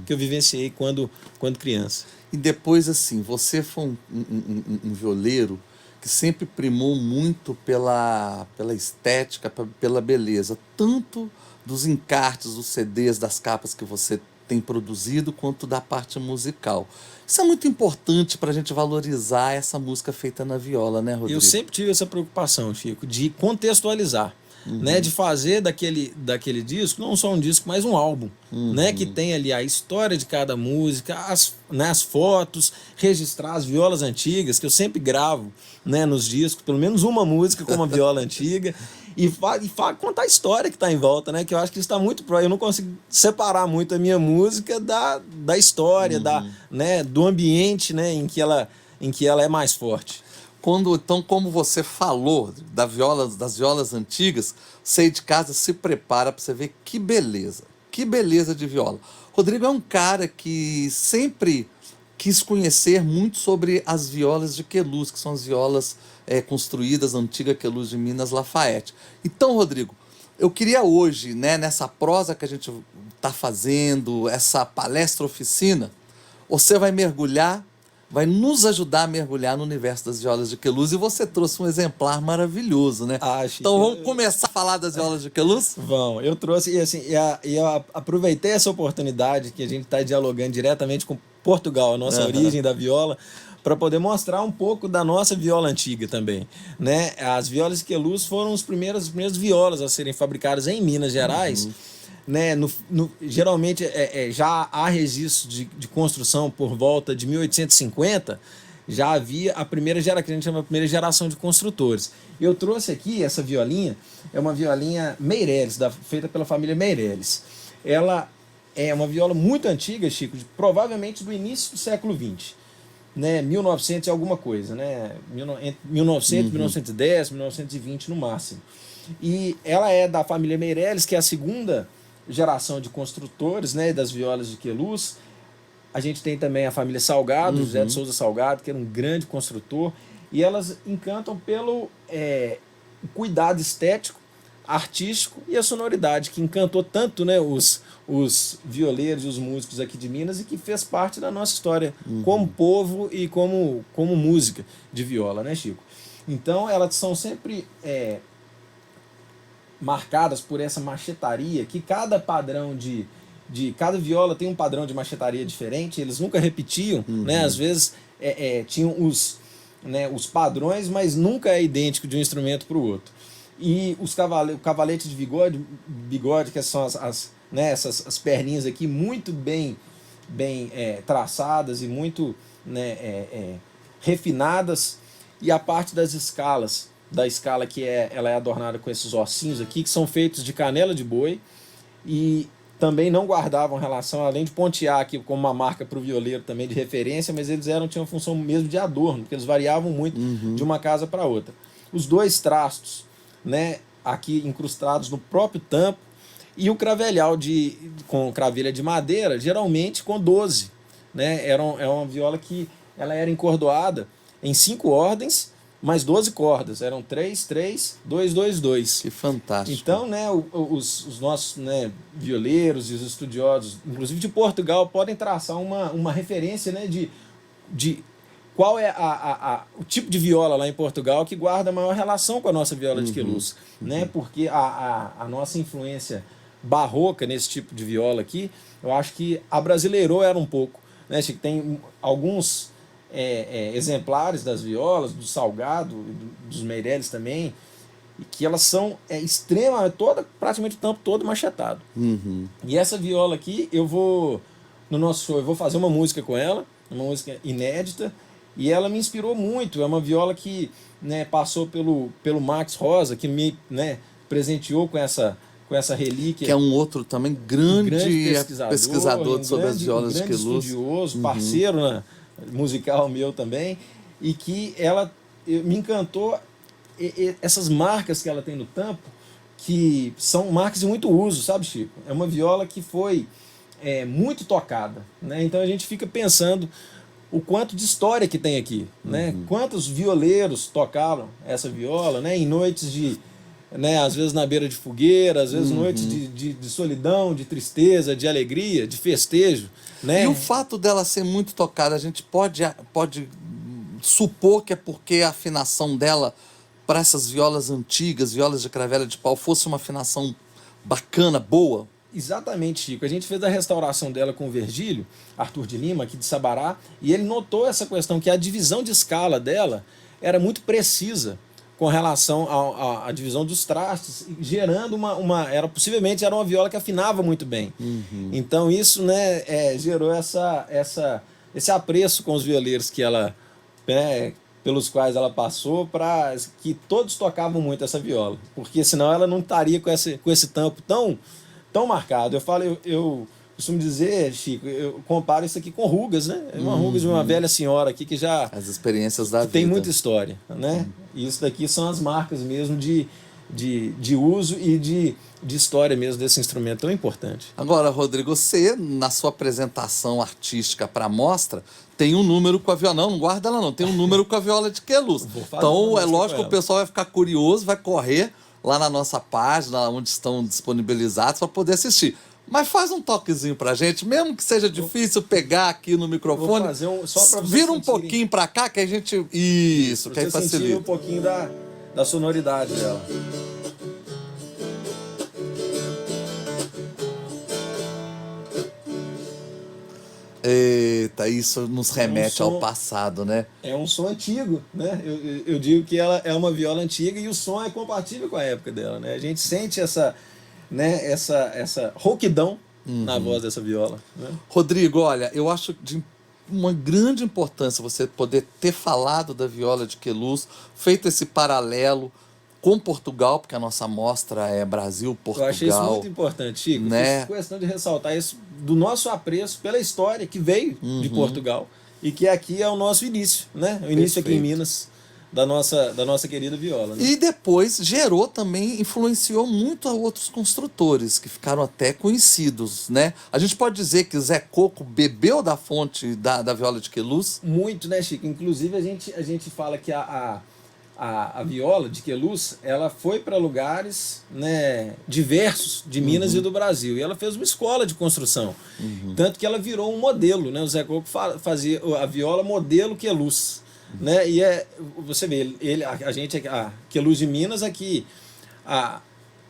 eu vivenciei quando criança. E depois, assim, você foi um violeiro que sempre primou muito pela estética, pela beleza, tanto dos encartes, dos CDs, das capas que você tem produzido, quanto da parte musical. Isso é muito importante para a gente valorizar essa música feita na viola, né, Rodrigo? Eu sempre tive essa preocupação, Chico, de contextualizar, né, de fazer daquele disco não só um disco, mas um álbum, né, que tem ali a história de cada música, as fotos, registrar as violas antigas, que eu sempre gravo, né, nos discos, pelo menos uma música com uma viola antiga, e contar a história que está em volta, né, que eu acho que isso está muito próximo. Eu não consigo separar muito a minha música da história, né, do ambiente, né, em que ela é mais forte. Então, como você falou das violas antigas, você aí de casa se prepara para você ver que beleza de viola. Rodrigo é um cara que sempre quis conhecer muito sobre as violas de Queluz, que são as violas construídas, a antiga Queluz de Minas Lafayette. Então, Rodrigo, eu queria hoje, né, nessa prosa que a gente está fazendo, essa palestra-oficina, você vai nos ajudar a mergulhar no universo das violas de Queluz, e você trouxe um exemplar maravilhoso, né? Então vamos começar a falar das violas de Queluz? Vamos, eu trouxe, e eu aproveitei essa oportunidade que a gente está dialogando diretamente com Portugal, a nossa origem da viola, para poder mostrar um pouco da nossa viola antiga também, né? As violas de Queluz foram as primeiras violas a serem fabricadas em Minas Gerais, né? Geralmente já há registros de construção por volta de 1850, já havia a primeira geração, que a gente chama de primeira geração de construtores. Eu trouxe aqui essa violinha, é uma violinha Meireles, feita pela família Meireles. Ela é uma viola muito antiga, Chico, provavelmente do início do século XX, né? 1900 e alguma coisa, né? Entre 1900, 1910, 1920 no máximo. E ela é da família Meireles, que é a segunda geração de construtores, né, das violas de Queluz. A gente tem também a família Salgado, José de Souza Salgado, que era um grande construtor, e elas encantam pelo cuidado estético, artístico e a sonoridade, que encantou tanto, né, os violeiros e os músicos aqui de Minas, e que fez parte da nossa história como povo e como música de viola, né, Chico? Então elas são sempre marcadas por essa machetaria, que cada padrão cada viola tem um padrão de machetaria diferente, eles nunca repetiam, né? Às vezes tinham os padrões, mas nunca é idêntico de um instrumento para o outro. E o cavalete de bigode, que são essas perninhas aqui, muito bem traçadas e muito refinadas, e a parte das escalas, da escala ela é adornada com esses ossinhos aqui, que são feitos de canela de boi, e também não guardavam relação, além de pontear aqui como uma marca para o violeiro também de referência, mas eles tinham função mesmo de adorno, porque eles variavam muito de uma casa para outra. Os 2 trastos, né, aqui incrustados no próprio tampo, e o cravelhal com cravelha de madeira, geralmente com 12. Né? É uma viola que ela era encordoada em 5 ordens, mais 12 cordas. Eram 3, 3, 2, 2, 2. Que fantástico. Então, né, os nossos, né, violeiros e os estudiosos, inclusive de Portugal, podem traçar uma referência, né, de qual é o tipo de viola lá em Portugal que guarda a maior relação com a nossa viola de Queluz. Né? Porque a nossa influência barroca nesse tipo de viola aqui, eu acho que abrasileirou ela um pouco. Né? Tem alguns exemplares das violas, do Salgado, dos Meireles também, e que elas são praticamente o tampo todo machetado. E essa viola aqui, no nosso show, eu vou fazer uma música com ela, uma música inédita, e ela me inspirou muito. É uma viola que, né, passou pelo Max Rosa, que me, né, presenteou com essa relíquia. Que é um outro também grande pesquisador sobre as violas de Queluz. Estudioso, parceiro, né, musical meu também, e que me encantou essas marcas que ela tem no tampo, que são marcas de muito uso, sabe, Chico? É uma viola que foi muito tocada, né? Então a gente fica pensando o quanto de história que tem aqui, né? Quantos violeiros tocaram essa viola, né? Em noites né, às vezes na beira de fogueira, às vezes noites de solidão, de tristeza, de alegria, de festejo, né? E o fato dela ser muito tocada, a gente pode supor que é porque a afinação dela para essas violas antigas, violas de cravela de pau, fosse uma afinação bacana, boa? Exatamente, Chico. A gente fez a restauração dela com o Virgílio, Arthur de Lima, aqui de Sabará, e ele notou essa questão, que a divisão de escala dela era muito precisa com relação à divisão dos trastes, gerando possivelmente era uma viola que afinava muito bem. Então isso, né, gerou esse apreço com os violeiros que ela, né, pelos quais ela passou, para que todos tocavam muito essa viola, porque senão ela não estaria com esse tampo tão marcado. Eu costumo dizer, Chico, eu comparo isso aqui com rugas, né? Uma ruga de uma velha senhora aqui que já... As experiências da vida. Tem muita história, né? E isso daqui são as marcas mesmo de uso e de história mesmo desse instrumento tão importante. Agora, Rodrigo, você, na sua apresentação artística para a mostra, tem um número com a viola. Não guarda ela não. Tem um número com a viola de Queluz. Então, é lógico que o pessoal vai ficar curioso, vai correr lá na nossa página, onde estão disponibilizados, para poder assistir. Mas faz um toquezinho pra gente, mesmo que seja difícil pegar aqui no microfone. Vou fazer só pra vocês vira um pouquinho pra cá que a gente... Isso, que aí facilita. Um pouquinho da sonoridade dela. Eita, isso nos remete ao passado, né? É um som antigo, né? Eu digo que ela é uma viola antiga e o som é compatível com a época dela, né? A gente sente essa rouquidão na voz dessa viola, né? Rodrigo, olha, eu acho de uma grande importância você poder ter falado da viola de Queluz, feito esse paralelo com Portugal, porque a nossa mostra é Brasil-Portugal. Eu achei isso muito importante, Chico. Né? Fiz questão de ressaltar isso do nosso apreço pela história que veio de Portugal e que aqui é o nosso início, né? O início aqui em Minas da nossa querida viola. Né? E depois gerou também, influenciou muito a outros construtores que ficaram até conhecidos, né? A gente pode dizer que Zé Coco bebeu da fonte da viola de Queluz? Muito, né, Chico? Inclusive a gente fala que a viola de Queluz, ela foi para lugares, né, diversos de Minas e do Brasil. E ela fez uma escola de construção. Tanto que ela virou um modelo, né? O Zé Coco fazia a viola modelo Queluz. Né? E você vê, a Queluz de Minas aqui,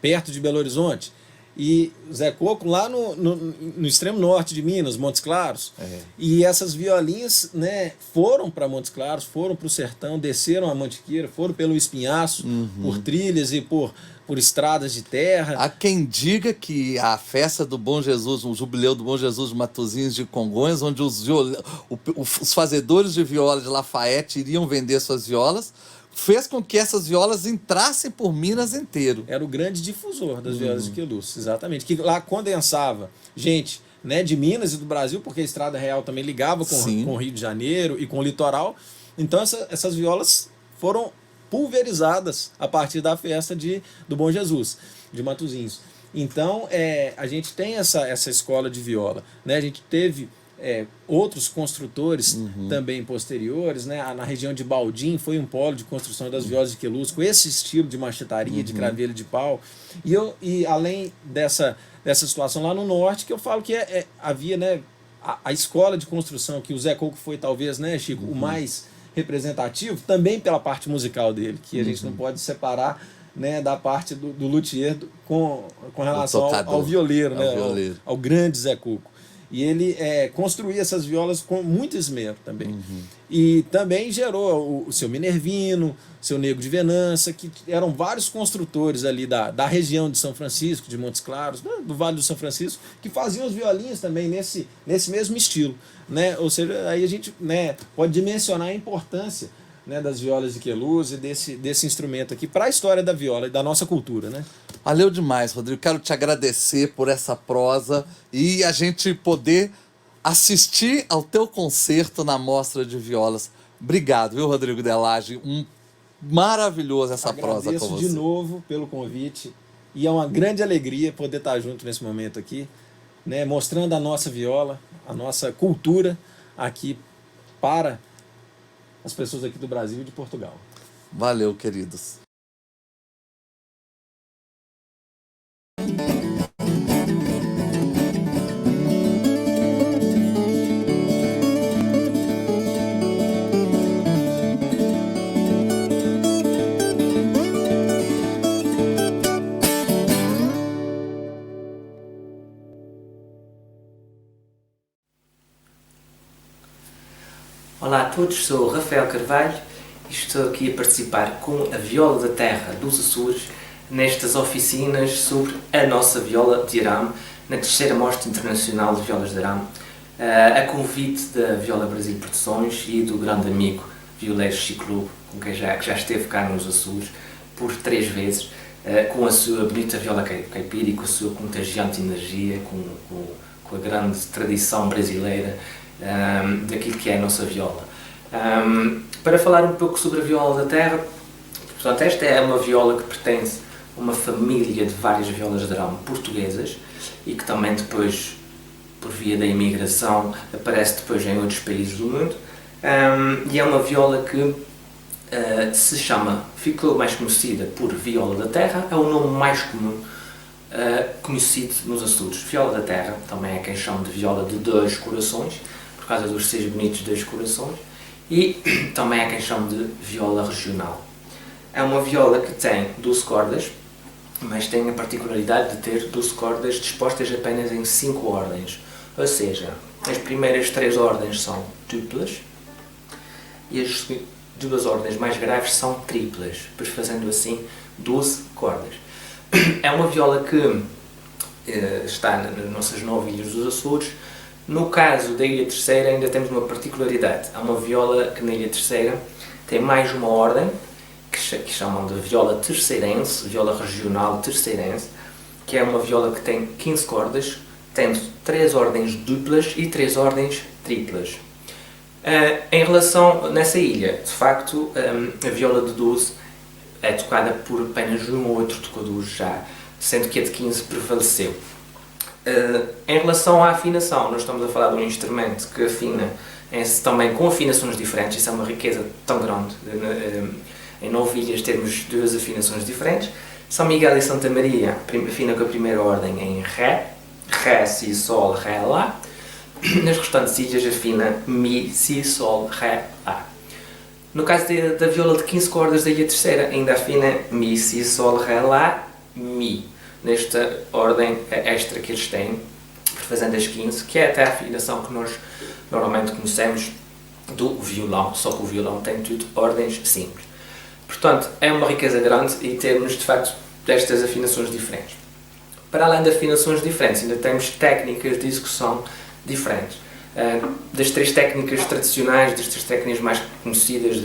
perto de Belo Horizonte, e Zé Coco lá no extremo norte de Minas, Montes Claros. E essas violinhas, né, foram para Montes Claros, foram para o sertão, desceram a Mantiqueira, foram pelo Espinhaço, por trilhas e por estradas de terra. Há quem diga que a festa do Bom Jesus, o jubileu do Bom Jesus de Matosinhos de Congonhas, onde os fazedores de viola de Lafayette iriam vender suas violas, fez com que essas violas entrassem por Minas inteiro. Era o grande difusor das violas de Queluz, exatamente. Que lá condensava gente, né, de Minas e do Brasil, porque a Estrada Real também ligava com o Rio de Janeiro e com o litoral. Então essas violas foram pulverizadas a partir da festa do Bom Jesus, de Matosinhos. Então a gente tem essa escola de viola, né? A gente teve outros construtores também posteriores, né? Na região de Baldim foi um polo de construção das violas de Queluz com esse estilo de machetaria, de cravelho de pau. E além dessa situação lá no norte, que eu falo que havia, né, a escola de construção, que o Zé Coco foi talvez, né, Chico, o mais representativo, também pela parte musical dele, que a gente não pode separar, né, da parte do luthier com relação ao violeiro, né, ao grande Zé Coco. E ele construía essas violas com muito esmero também. E também gerou o seu Minervino, seu Nego de Venância, que eram vários construtores ali da região de São Francisco, de Montes Claros, né, do Vale do São Francisco, que faziam os violinhos também nesse mesmo estilo, né? Ou seja, aí a gente, né, pode dimensionar a importância, né, das violas de Queluz e desse instrumento aqui para a história da viola e da nossa cultura, né? Valeu demais, Rodrigo. Quero te agradecer por essa prosa e a gente poder assistir ao teu concerto na Mostra de Violas. Obrigado, viu, Rodrigo Delage? Maravilhoso essa prosa com você. Agradeço de novo pelo convite e é uma grande alegria poder estar junto nesse momento aqui, né, mostrando a nossa viola, a nossa cultura aqui para as pessoas aqui do Brasil e de Portugal. Valeu, queridos. Olá a todos, sou Rafael Carvalho e estou aqui a participar com a Viola da Terra dos Açores nestas oficinas sobre a nossa viola de arame, na terceira Mostra Internacional de Violas de Arame, a convite da Viola Brasil Produções e do grande amigo violeiro Chico Lobo, que já esteve cá nos Açores por 3 vezes, com a sua bonita viola caipira e com a sua contagiante energia, com a grande tradição brasileira daquilo que é a nossa viola. Para falar um pouco sobre a viola da terra, portanto, esta é uma viola que pertence a uma família de várias violas de arame portuguesas e que também depois, por via da imigração, aparece depois em outros países do mundo, e é uma viola que ficou mais conhecida por viola da terra, é o nome mais comum conhecido nos Açores. Viola da terra também é quem chama de viola de 2 corações, por causa dos 6 bonitos 2 corações, e também é quem chama de viola regional. É uma viola que tem 12 cordas, mas tem a particularidade de ter 12 cordas dispostas apenas em 5 ordens, ou seja, as primeiras 3 ordens são duplas e as 2 ordens mais graves são triplas, depois fazendo assim 12 cordas. É uma viola que está nas nossas 9 ilhas dos Açores. No caso da Ilha Terceira ainda temos uma particularidade. É uma viola que na Ilha Terceira tem mais uma ordem, que chamam de viola terceirense, viola regional terceirense, que é uma viola que tem 15 cordas, tendo 3 ordens duplas e 3 ordens triplas. Em relação nessa ilha, de facto, a viola de 12 é tocada por apenas um ou outro tocador já, sendo que a de 15 prevaleceu. Em relação à afinação, nós estamos a falar de um instrumento que afina também com afinações diferentes. Isso é uma riqueza tão grande. Em 9 ilhas temos 2 afinações diferentes. São Miguel e Santa Maria afina com a primeira ordem em Ré, Ré, Si, Sol, Ré, Lá. Nas restantes ilhas afina Mi, Si, Sol, Ré, Lá. No caso da viola de 15 cordas da Ilha Terceira, ainda afina Mi, Si, Sol, Ré, Lá, Mi. Nesta ordem extra que eles têm, fazendo as 15, que é até a afinação que nós normalmente conhecemos do violão, só que o violão tem tudo ordens simples. Portanto, é uma riqueza grande e temos, de facto, destas afinações diferentes. Para além de afinações diferentes, ainda temos técnicas de execução diferentes. Das 3 técnicas tradicionais, das 3 técnicas mais conhecidas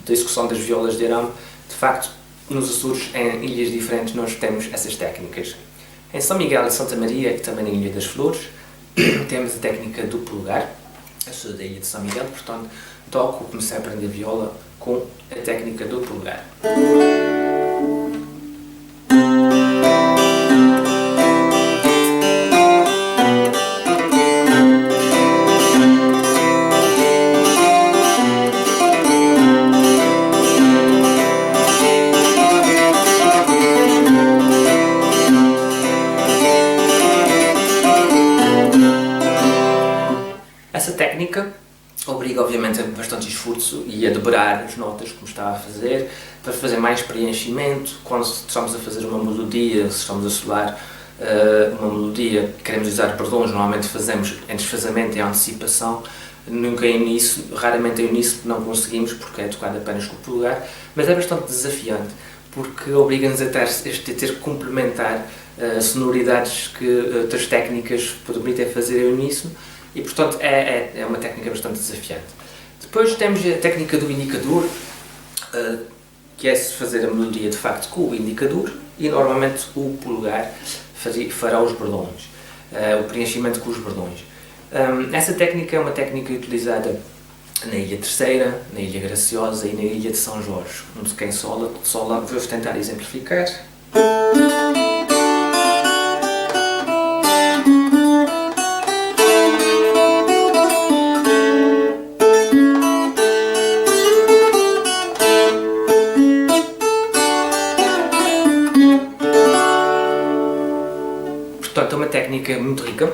da execução das violas de arame. De facto, nos Açores, em ilhas diferentes, nós temos essas técnicas. Em São Miguel e Santa Maria, e também na Ilha das Flores, temos a técnica do polegar. Eu sou da Ilha de São Miguel, portanto, comecei a aprender viola com a técnica do polegar. Essa técnica obriga, obviamente, a bastante esforço e a dobrar as notas, como estava a fazer, para fazer mais preenchimento. Quando estamos a fazer uma melodia, se estamos a solar uma melodia, queremos usar perdões, normalmente fazemos em desfazamento e antecipação, nunca em uníssono, raramente em uníssono, não conseguimos porque é tocado apenas com o polegar, mas é bastante desafiante, porque obriga-nos a ter que complementar sonoridades que outras técnicas permitem fazer em uníssono, e portanto é uma técnica bastante desafiante. Depois temos a técnica do indicador, que é fazer a melodia de facto com o indicador, e normalmente o polegar fará os bordões, o preenchimento com os bordões. Essa técnica é uma técnica utilizada na Ilha Terceira, na Ilha Graciosa e na Ilha de São Jorge, onde quem sola, vou tentar exemplificar. Portanto, é uma técnica muito rica,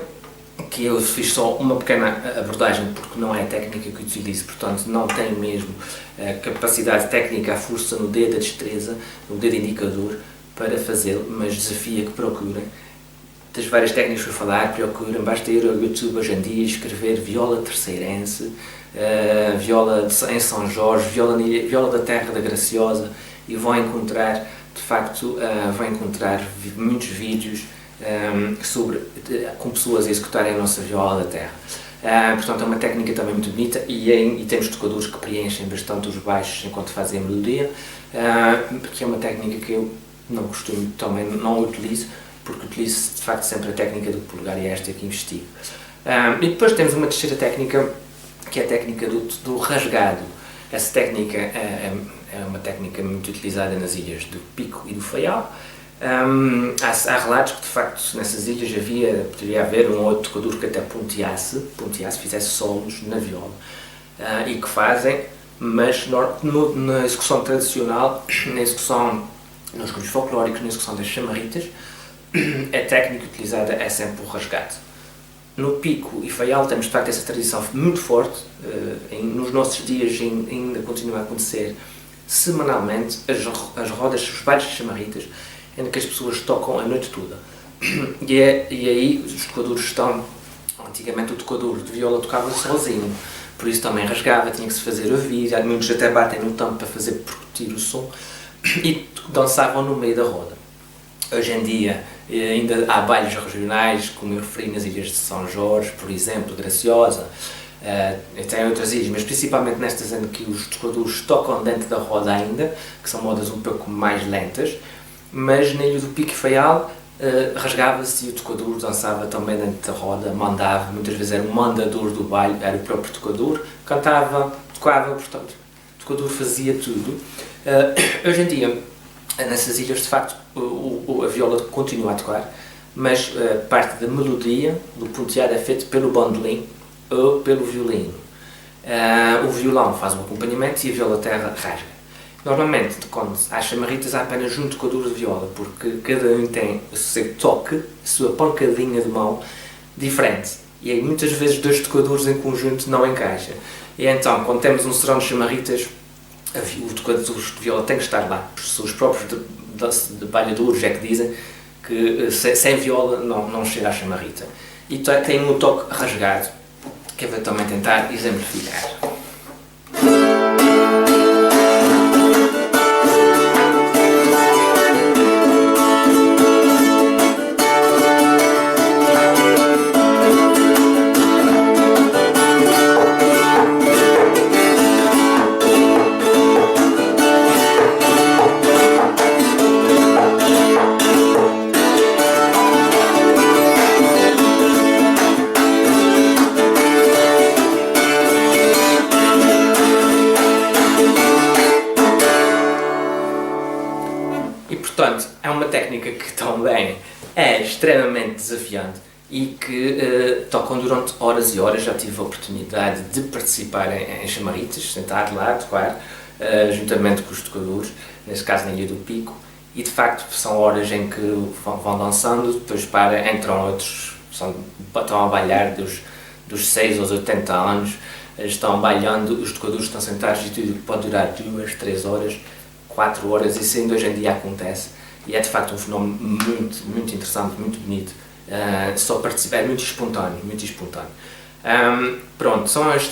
que eu fiz só uma pequena abordagem, porque não é a técnica que utilizo, portanto não tenho mesmo a capacidade técnica, a força no dedo, a destreza, no dedo indicador para fazê-lo, mas desafio que procurem. Das várias técnicas que vou falar, procurem, basta ir ao YouTube hoje em dia, escrever viola terceirense, viola em São Jorge, viola da Terra da Graciosa, e vão encontrar, de facto, muitos vídeos com pessoas a executarem a nossa viola da terra. Portanto, é uma técnica também muito bonita, e temos tocadores que preenchem bastante os baixos enquanto fazem a melodia, que é uma técnica que eu não costumo, também não utilizo, porque utilizo de facto sempre a técnica do polegar, e é esta que investigo. E depois temos uma terceira técnica, que é a técnica do rasgado. Essa técnica é uma técnica muito utilizada nas ilhas do Pico e do Faial. Há relatos que de facto nessas ilhas poderia haver um outro tocador que até ponteasse, fizesse solos na viola, e que fazem, mas na execução tradicional, na execução nos grupos folclóricos, na execução das chamarritas, a técnica utilizada é sempre o rasgado. No Pico e Faial temos de facto essa tradição muito forte, nos nossos dias ainda continua a acontecer semanalmente as rodas, os bailes de chamarritas, em que as pessoas tocam a noite toda. E aí os tocadores estão... Antigamente o tocador de viola tocava sozinho, por isso também rasgava, tinha que se fazer ouvir, muitos até batem no tampo para fazer percutir o som, e dançavam no meio da roda. Hoje em dia ainda há bailes regionais, como eu referi nas ilhas de São Jorge, por exemplo, Graciosa, até em outras ilhas, mas principalmente nestas em que os tocadores tocam dentro da roda ainda, que são modas um pouco mais lentas. Mas na Ilha do Pico e Faial rasgava-se e o tocador dançava também dentro da roda, mandava, muitas vezes era o mandador do baile, era o próprio tocador, cantava, tocava, portanto, o tocador fazia tudo. Hoje em dia, nessas ilhas, de facto, a viola continua a tocar, mas parte da melodia, do ponteado, é feito pelo bandolim ou pelo violino. O violão faz o acompanhamento e a viola terra rasga. Normalmente, quando há chamarritas, há apenas um tocador de viola, porque cada um tem o seu toque, a sua pancadinha de mão diferente. E aí, muitas vezes, dois tocadores em conjunto não encaixa. E então, quando temos um serão de chamarritas, o tocador de viola tem que estar lá. Os próprios debalhadores é que dizem que sem viola não chega à chamarrita. E tem um toque rasgado, que eu vou também tentar exemplificar. música que também é extremamente desafiante e que tocam durante horas e horas. Já tive a oportunidade de participar em chamarites, sentado lá, tocar, juntamente com os tocadores, neste caso na Ilha do Pico, e de facto são horas em que vão dançando, depois entram outros, estão a bailar dos 6 aos 80 anos, estão bailando, os tocadores estão sentados e tudo pode durar 2, 3 horas, 4 horas, isso ainda hoje em dia acontece, e é de facto um fenómeno muito, muito interessante, muito bonito. Só participar, é muito espontâneo, muito espontâneo. Pronto, são os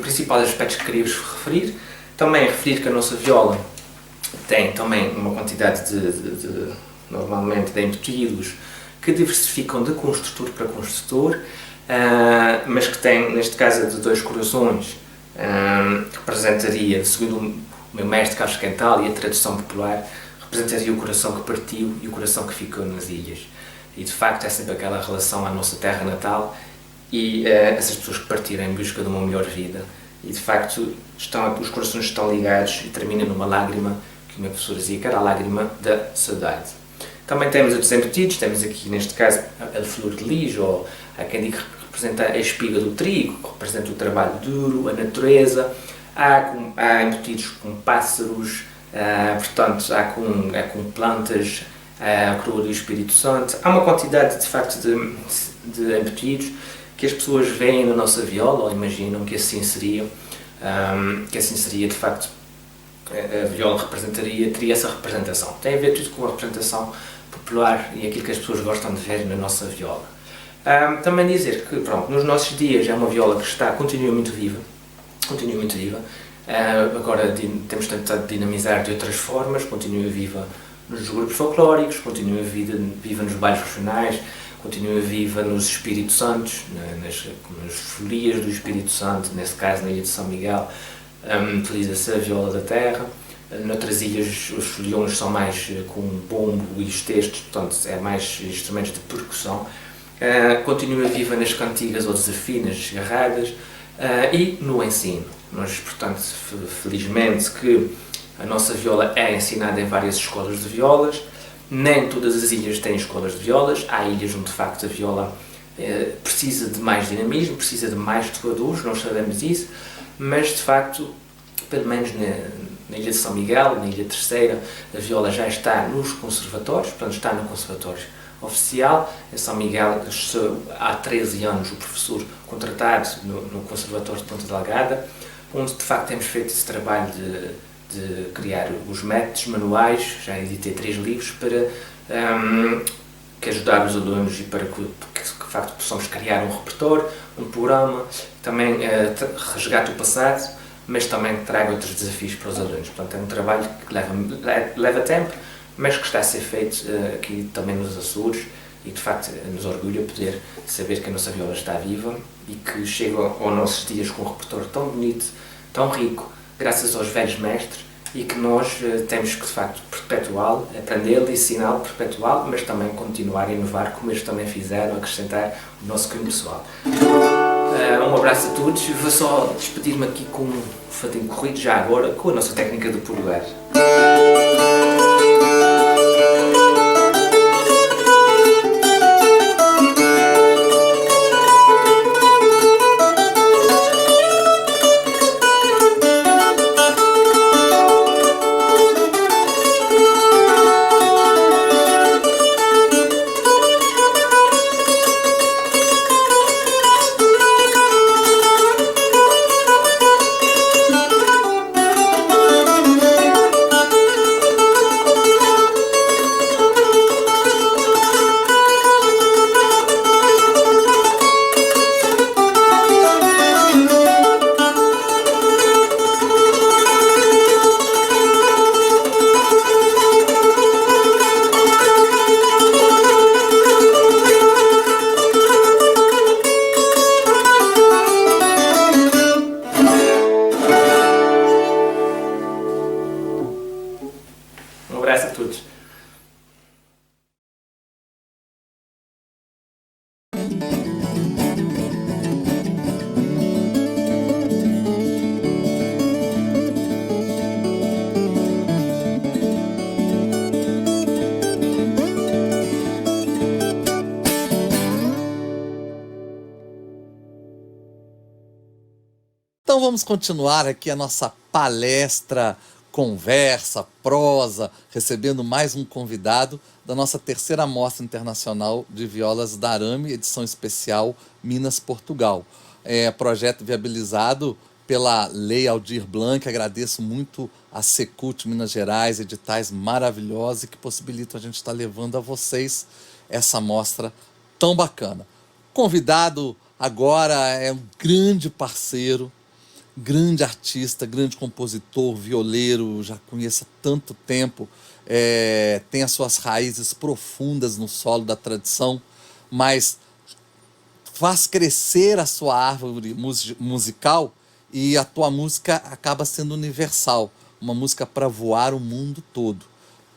principais aspectos que queria-vos referir. Também referir que a nossa viola tem também uma quantidade normalmente de embutidos que diversificam de construtor para construtor, mas que tem, neste caso, de 2 corações, representaria, segundo o meu mestre Carlos Quental e a tradução popular, representaria o coração que partiu e o coração que ficou nas ilhas. E de facto é sempre aquela relação à nossa terra natal e essas pessoas que partiram em busca de uma melhor vida. E de facto os corações estão ligados e termina numa lágrima, que o meu professor dizia que era a lágrima da saudade. Também temos outros embutidos, temos aqui neste caso a flor de lis, ou há quem diga que representa a espiga do trigo, que representa o trabalho duro, a natureza. Há embutidos com pássaros, portanto há com plantas, a coroa do Espírito Santo. Há uma quantidade de facto de embutidos que as pessoas veem na nossa viola ou imaginam que assim seria de facto a viola teria essa representação. Tem a ver tudo com a representação popular e aquilo que as pessoas gostam de ver na nossa viola. Também dizer que pronto, nos nossos dias é uma viola que continua muito viva. Agora temos tentado dinamizar de outras formas, continua viva nos grupos folclóricos, continua viva nos bailes regionais, continua viva nos Espíritos Santos, nas folias do Espírito Santo, nesse caso na Ilha de São Miguel, utiliza-se a viola da terra. Noutras ilhas os foliões são mais com bombo e os textos, portanto é mais instrumentos de percussão. Continua viva nas cantigas ou desafinas, garradas, e no ensino. Nós, portanto, felizmente que a nossa viola é ensinada em várias escolas de violas. Nem todas as ilhas têm escolas de violas. Há ilhas onde, de facto, a viola precisa de mais dinamismo, precisa de mais tocadores, nós sabemos isso, mas, de facto, pelo menos na Ilha de São Miguel, na Ilha Terceira, a viola já está nos conservatórios, portanto, está no conservatório oficial. Em São Miguel, há 13 anos, o professor contratado no Conservatório de Ponta Delgada, onde, de facto, temos feito esse trabalho de criar os métodos manuais. Já editei 3 livros para que ajudar os alunos e para que de facto possamos criar um repertório, um programa, também resgate o passado, mas também traga outros desafios para os alunos. Portanto, é um trabalho que leva tempo, mas que está a ser feito aqui também nos Açores, e de facto nos orgulha poder saber que a nossa viola está viva e que chega aos nossos dias com um repertório tão bonito, tão rico, graças aos velhos mestres, e que nós temos que de facto perpetuá-lo, aprendê-lo, ensiná-lo, perpetuá-lo, mas também continuar a inovar como eles também fizeram, acrescentar o nosso cunho pessoal. Um abraço a todos. Vou só despedir-me aqui com um fadinho corrido, já agora, com a nossa técnica de purgar. Então vamos continuar aqui a nossa palestra, conversa, prosa, recebendo mais um convidado da nossa terceira Mostra Internacional de Violas da Arame, edição especial Minas, Portugal. Projeto viabilizado pela Lei Aldir Blanc. Agradeço muito a Secult Minas Gerais, editais maravilhosos e que possibilitam a gente estar levando a vocês essa mostra tão bacana. Convidado agora é um grande parceiro, grande artista, grande compositor, violeiro, já conheço há tanto tempo, tem as suas raízes profundas no solo da tradição, mas faz crescer a sua árvore musical e a tua música acaba sendo universal, uma música para voar o mundo todo.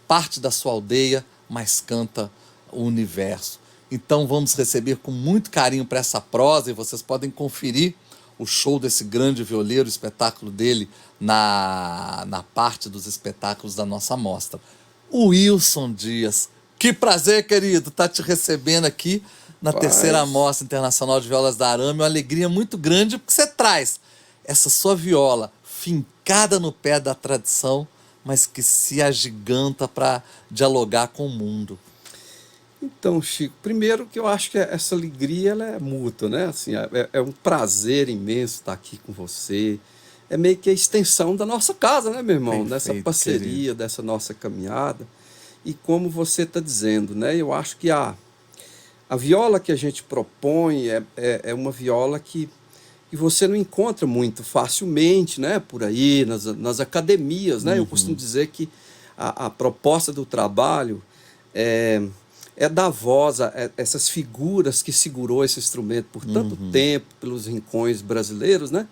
Parte da sua aldeia, mas canta o universo. Então vamos receber com muito carinho para essa prosa, e vocês podem conferir o show desse grande violeiro, o espetáculo dele na parte dos espetáculos da nossa mostra. O Wilson Dias. Que prazer, querido, estar te recebendo aqui na terceira Mostra Internacional de Violas da Arame. Uma alegria muito grande, porque você traz essa sua viola fincada no pé da tradição, mas que se agiganta para dialogar com o mundo. Então, Chico, primeiro que eu acho que essa alegria ela é mútua, né? Assim, é um prazer imenso estar aqui com você. É meio que a extensão da nossa casa, né, meu irmão? Perfeito, dessa parceria, querido, dessa nossa caminhada. E como você está dizendo, né? Eu acho que a viola que a gente propõe é uma viola que você não encontra muito facilmente, né? Por aí, nas academias, né? Eu costumo dizer que a proposta do trabalho é dar voz a essas figuras que segurou esse instrumento por tanto tempo, pelos rincões brasileiros, né?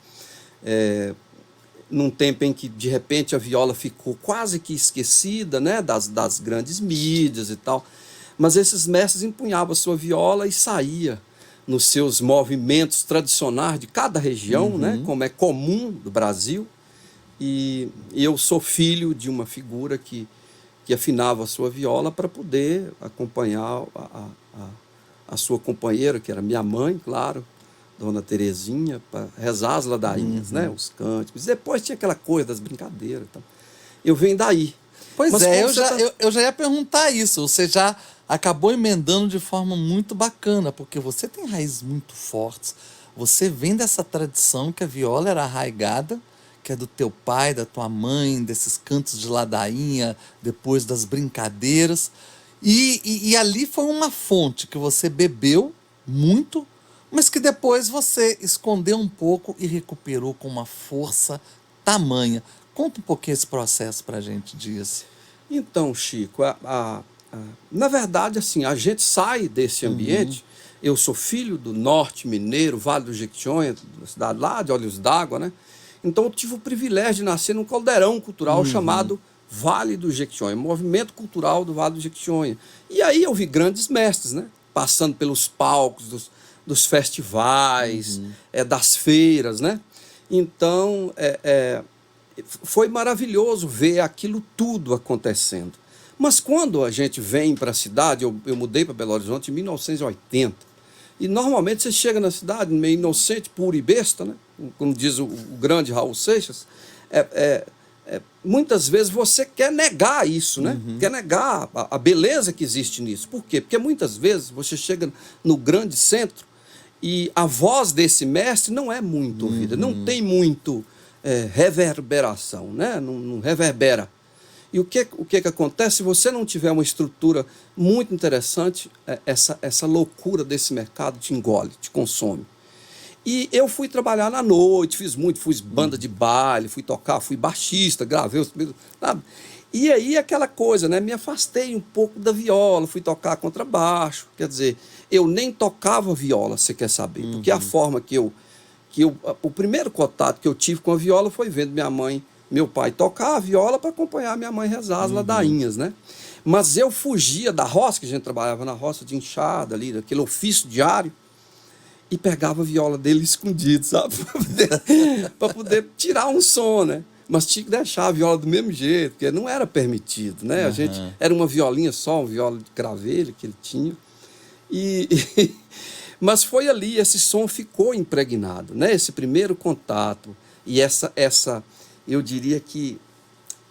Num tempo em que, de repente, a viola ficou quase que esquecida, né? Das grandes mídias e tal. Mas esses mestres empunhavam a sua viola e saía nos seus movimentos tradicionais de cada região, né? Como é comum do Brasil. E eu sou filho de uma figura que afinava a sua viola para poder acompanhar a sua companheira, que era minha mãe, claro, Dona Terezinha, para rezar as ladainhas, né? Os cânticos. Depois tinha aquela coisa das brincadeiras. Então. Eu venho daí. Pois eu já ia perguntar isso. Você já acabou emendando de forma muito bacana, porque você tem raízes muito fortes. Você vem dessa tradição que a viola era arraigada, que é do teu pai, da tua mãe, desses cantos de ladainha, depois das brincadeiras. E ali foi uma fonte que você bebeu muito, mas que depois você escondeu um pouco e recuperou com uma força tamanha. Conta um pouquinho esse processo para a gente, Dias. Então, Chico, na verdade, assim, a gente sai desse ambiente. Eu sou filho do norte mineiro, Vale do Jequitinhonha, da cidade lá de Olhos d'Água, né? Então eu tive o privilégio de nascer num caldeirão cultural chamado Vale do Jequitinhonha, movimento cultural do Vale do Jequitinhonha. E aí eu vi grandes mestres, né? Passando pelos palcos dos festivais, das feiras, né? Então foi maravilhoso ver aquilo tudo acontecendo. Mas quando a gente vem para a cidade, eu mudei para Belo Horizonte em 1980, e normalmente você chega na cidade meio inocente, puro e besta, né? Como diz o grande Raul Seixas, muitas vezes você quer negar isso, né? Quer negar a beleza que existe nisso. Por quê? Porque muitas vezes você chega no grande centro e a voz desse mestre não é muito ouvida, não tem muito reverberação, né? Não reverbera. E o que acontece? Se você não tiver uma estrutura muito interessante, essa loucura desse mercado te engole, te consome. E eu fui trabalhar na noite, fui banda de baile, fui tocar, fui baixista, gravei os primeiros... Sabe? E aí aquela coisa, né? Me afastei um pouco da viola, fui tocar contrabaixo. Quer dizer, eu nem tocava viola, você quer saber. Porque a forma o primeiro contato que eu tive com a viola foi vendo meu pai tocar a viola para acompanhar minha mãe rezar as ladainhas, né? Mas eu fugia da roça, que a gente trabalhava na roça de enxada ali, daquele ofício diário, e pegava a viola dele escondido, sabe? Para poder tirar um som, né? Mas tinha que deixar a viola do mesmo jeito, porque não era permitido, né? A gente era uma violinha só, uma viola de cravelho que ele tinha. Mas foi ali, esse som ficou impregnado, né? Esse primeiro contato, E eu diria que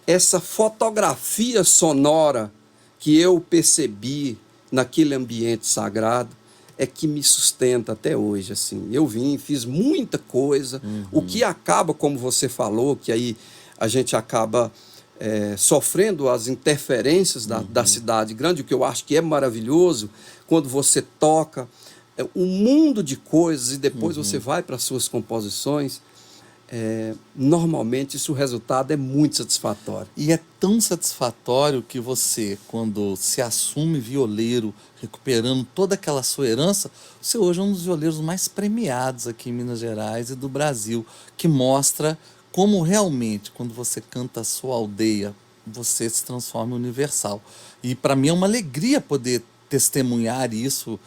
essa fotografia sonora que eu percebi naquele ambiente sagrado é que me sustenta até hoje, assim. Eu fiz muita coisa, o que acaba, como você falou, que aí a gente acaba sofrendo as interferências da cidade grande, o que eu acho que é maravilhoso, quando você toca um mundo de coisas e depois você vai para as suas composições, normalmente o resultado é muito satisfatório. E é tão satisfatório que você, quando se assume violeiro, recuperando toda aquela sua herança, você hoje é um dos violeiros mais premiados aqui em Minas Gerais e do Brasil, que mostra como realmente, quando você canta a sua aldeia, você se transforma em universal. E para mim é uma alegria poder testemunhar isso,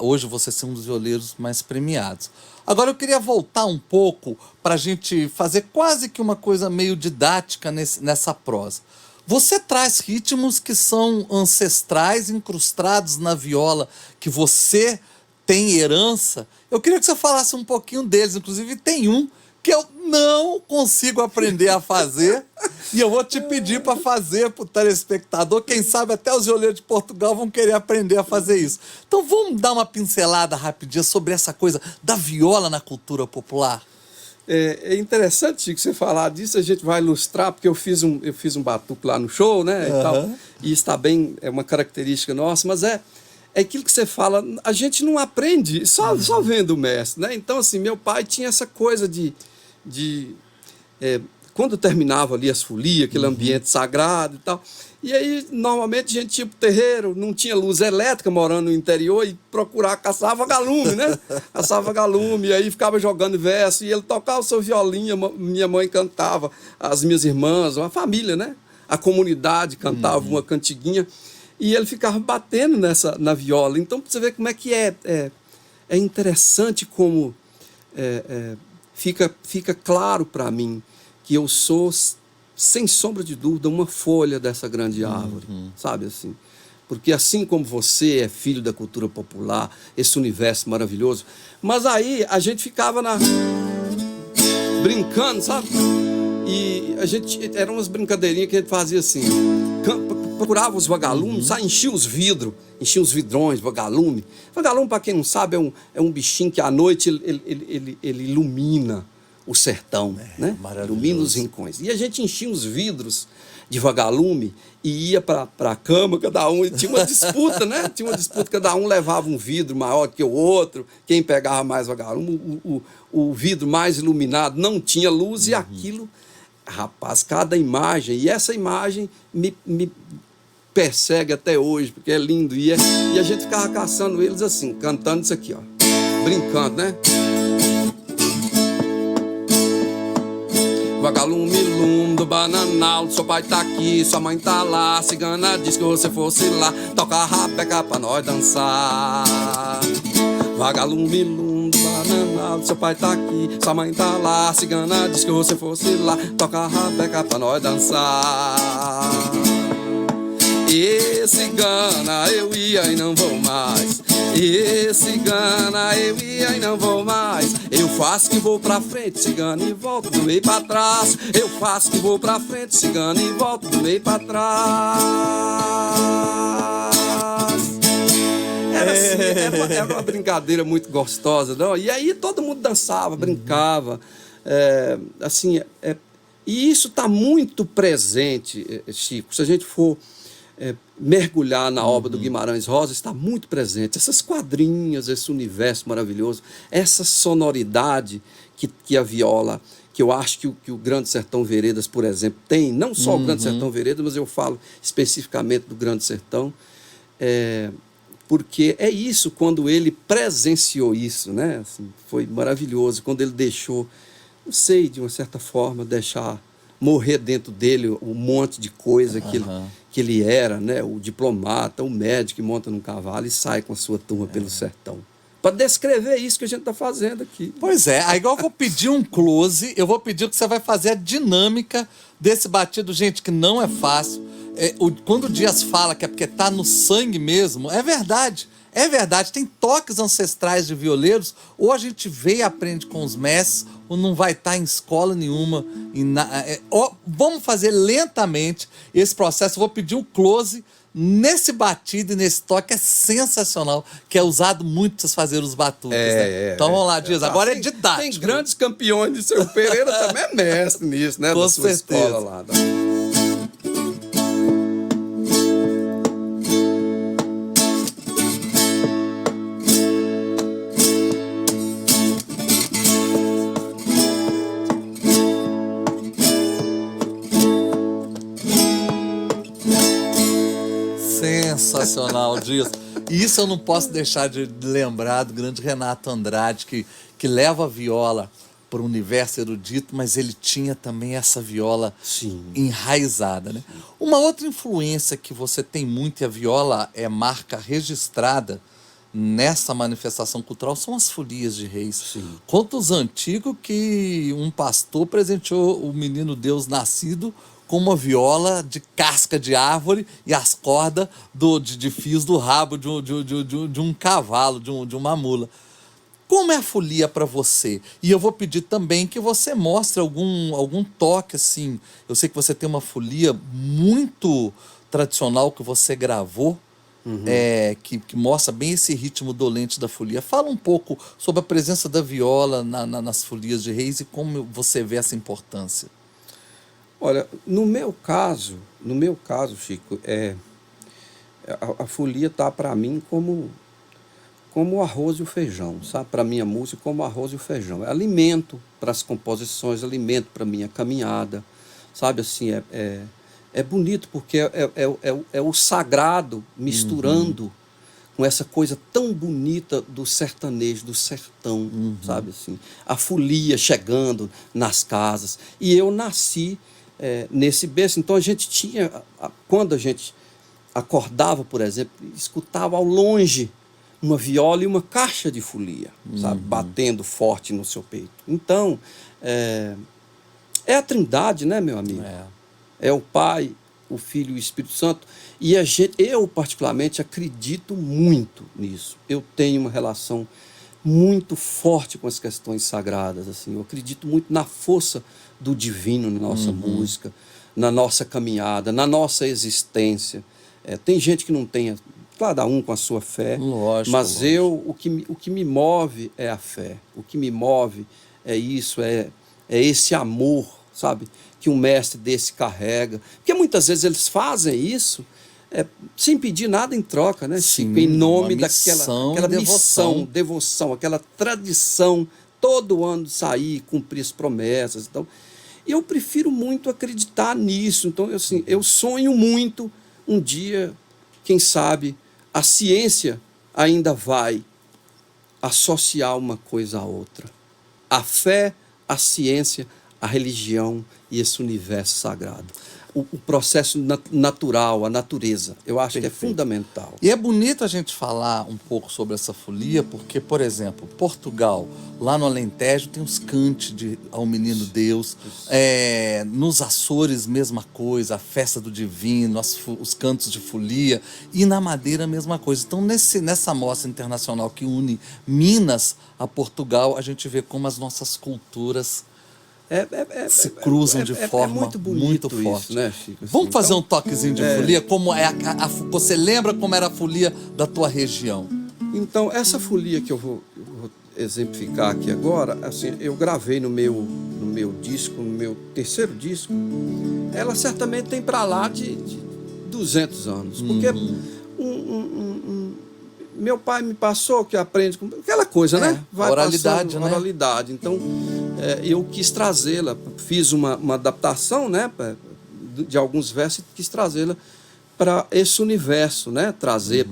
hoje você ser um dos violeiros mais premiados. Agora eu queria voltar um pouco para a gente fazer quase que uma coisa meio didática nessa prosa. Você traz ritmos que são ancestrais, incrustados na viola, que você tem herança. Eu queria que você falasse um pouquinho deles, inclusive tem um que eu não consigo aprender a fazer, e eu vou te pedir para fazer para o telespectador. Quem sabe até os violeiros de Portugal vão querer aprender a fazer isso. Então vamos dar uma pincelada rapidinha sobre essa coisa da viola na cultura popular? É interessante, Chico, você falar disso. A gente vai ilustrar, porque eu fiz um batuque lá no show, né, e tal, e está bem, é uma característica nossa, mas é aquilo que você fala, a gente não aprende só vendo o mestre, né? Então, assim, meu pai tinha essa coisa quando terminava ali as folias, aquele ambiente sagrado e tal, e aí normalmente a gente ia pro terreiro, não tinha luz elétrica, morando no interior, e caçava galume, né? Caçava galume, e aí ficava jogando verso, e ele tocava o seu violino, minha mãe cantava, as minhas irmãs, a família, né? A comunidade cantava uma cantiguinha, e ele ficava batendo na viola. Então, para você ver como é que é interessante como fica claro para mim que eu sou, sem sombra de dúvida, uma folha dessa grande árvore, sabe assim? Porque assim como você é filho da cultura popular, esse universo maravilhoso, mas aí a gente ficava brincando, sabe? E eram umas brincadeirinhas que a gente fazia assim, procurava os vagalumes, enchia os vidros, enchia os vidrões, vagalume. Vagalume, para quem não sabe, é um bichinho que à noite ele ilumina o sertão, né? Ilumina os rincões. E a gente enchia os vidros de vagalume e ia para a cama, cada um, e tinha uma disputa, né? Tinha uma disputa, cada um levava um vidro maior que o outro, quem pegava mais vagalume, o vidro mais iluminado não tinha luz, e aquilo, rapaz, cada imagem, e essa imagem me persegue até hoje, porque é lindo, e a gente ficava caçando eles assim, cantando isso aqui, ó, brincando, né? Vagalume, lume do bananal, seu pai tá aqui, sua mãe tá lá, cigana diz que você fosse lá, toca a rabeca pra nós dançar. Vagalume, lume do bananal, seu pai tá aqui, sua mãe tá lá, cigana diz que você fosse lá, toca a rabeca pra nós dançar. E cigana, eu ia e não vou mais. E cigana, eu ia e não vou mais. Eu faço que vou pra frente, cigana, e volto do meio pra trás. Eu faço que vou pra frente, cigana, e volto do meio pra trás. Era assim, era uma brincadeira muito gostosa, não? E aí todo mundo dançava, brincava. E isso está muito presente, Chico. Se a gente for mergulhar na obra do Guimarães Rosa, está muito presente. Essas quadrinhas, esse universo maravilhoso, essa sonoridade que a viola, que eu acho que o Grande Sertão Veredas, por exemplo, tem, não só o Grande Sertão Veredas, mas eu falo especificamente do Grande Sertão, porque é isso, quando ele presenciou isso, né? Assim, foi maravilhoso, quando ele deixou, não sei, de uma certa forma, deixar morrer dentro dele um monte de coisa que ele era, né? O diplomata, o médico que monta num cavalo e sai com a sua turma pelo sertão. Para descrever isso que a gente está fazendo aqui. Pois é, aí igual eu vou pedir um close, eu vou pedir que você vai fazer a dinâmica desse batido, gente, que não é fácil. Quando o Dias fala que é porque tá no sangue mesmo, é verdade. É verdade, tem toques ancestrais de violeiros, ou a gente vê e aprende com os mestres, ou não vai estar em escola nenhuma. Vamos fazer lentamente esse processo. Eu vou pedir um close nesse batido e nesse toque, é sensacional, que é usado muito para fazer os batuques. Né? Então vamos lá, Dias, agora é didático. Tem grandes campeões disso. O Pereira também é mestre nisso, né? Com da sua certeza. escola lá. Sensacional, Dias. E isso eu não posso deixar de lembrar do grande Renato Andrade, que leva a viola para o universo erudito, mas ele tinha também essa viola enraizada. Né? Uma outra influência que você tem muito, e a viola é marca registrada nessa manifestação cultural, são as folias de reis. Contos antigos que um pastor presenteou o menino Deus nascido com uma viola de casca de árvore e as cordas de fios do rabo de um cavalo, de uma mula. Como é a folia para você? E eu vou pedir também que você mostre algum toque, assim. Eu sei que você tem uma folia muito tradicional que você gravou, que mostra bem esse ritmo dolente da folia. Fala um pouco sobre a presença da viola nas folias de reis e como você vê essa importância. Olha, no meu caso, Chico, a folia tá para mim como o arroz e o feijão, sabe? Para minha música, como o arroz e o feijão. É alimento para as composições, alimento para minha caminhada, sabe? Assim, é bonito porque é o sagrado misturando com essa coisa tão bonita do sertanejo, do sertão, sabe? Assim, a folia chegando nas casas. E eu nasci nesse berço. Então a gente tinha, quando a gente acordava, por exemplo, escutava ao longe uma viola e uma caixa de folia, sabe, batendo forte no seu peito. Então, é a Trindade, né, meu amigo? É o Pai, o Filho e o Espírito Santo. E eu particularmente acredito muito nisso. Eu tenho uma relação muito forte com as questões sagradas, assim. Eu acredito muito na força do divino na nossa música, na nossa caminhada, na nossa existência. Tem gente que não tem, cada um com a sua fé, mas o que me move é a fé. O que me move é isso, é esse amor, sabe, que um mestre desse carrega. Porque muitas vezes eles fazem isso sem pedir nada em troca, né? Sim, em nome missão, daquela missão, devoção, aquela tradição, todo ano sair, cumprir as promessas. Então, eu prefiro muito acreditar nisso. Então, eu sonho muito um dia, quem sabe, a ciência ainda vai associar uma coisa à outra. A fé, a ciência, a religião e esse universo sagrado. O processo natural, a natureza, eu acho que é fundamental. E é bonito a gente falar um pouco sobre essa folia, porque, por exemplo, Portugal, lá no Alentejo, tem os cantes ao Menino Deus. Nos Açores, mesma coisa, a festa do divino, os cantos de folia. E na Madeira, a mesma coisa. Então, nessa mostra internacional que une Minas a Portugal, a gente vê como as nossas culturas se cruzam de forma muito forte. Isso, né, Chico? Assim, vamos fazer um toquezinho de folia? Como você lembra como era a folia da tua região? Então, essa folia que eu vou exemplificar aqui agora, assim, eu gravei no meu disco, no meu terceiro disco, ela certamente tem para lá de 200 anos. Porque meu pai me passou que aprende com aquela coisa, né? Vai oralidade, passando, né? Oralidade. Então, eu quis trazê-la, fiz uma adaptação, né, de alguns versos e quis trazê-la para esse universo, né? Trazer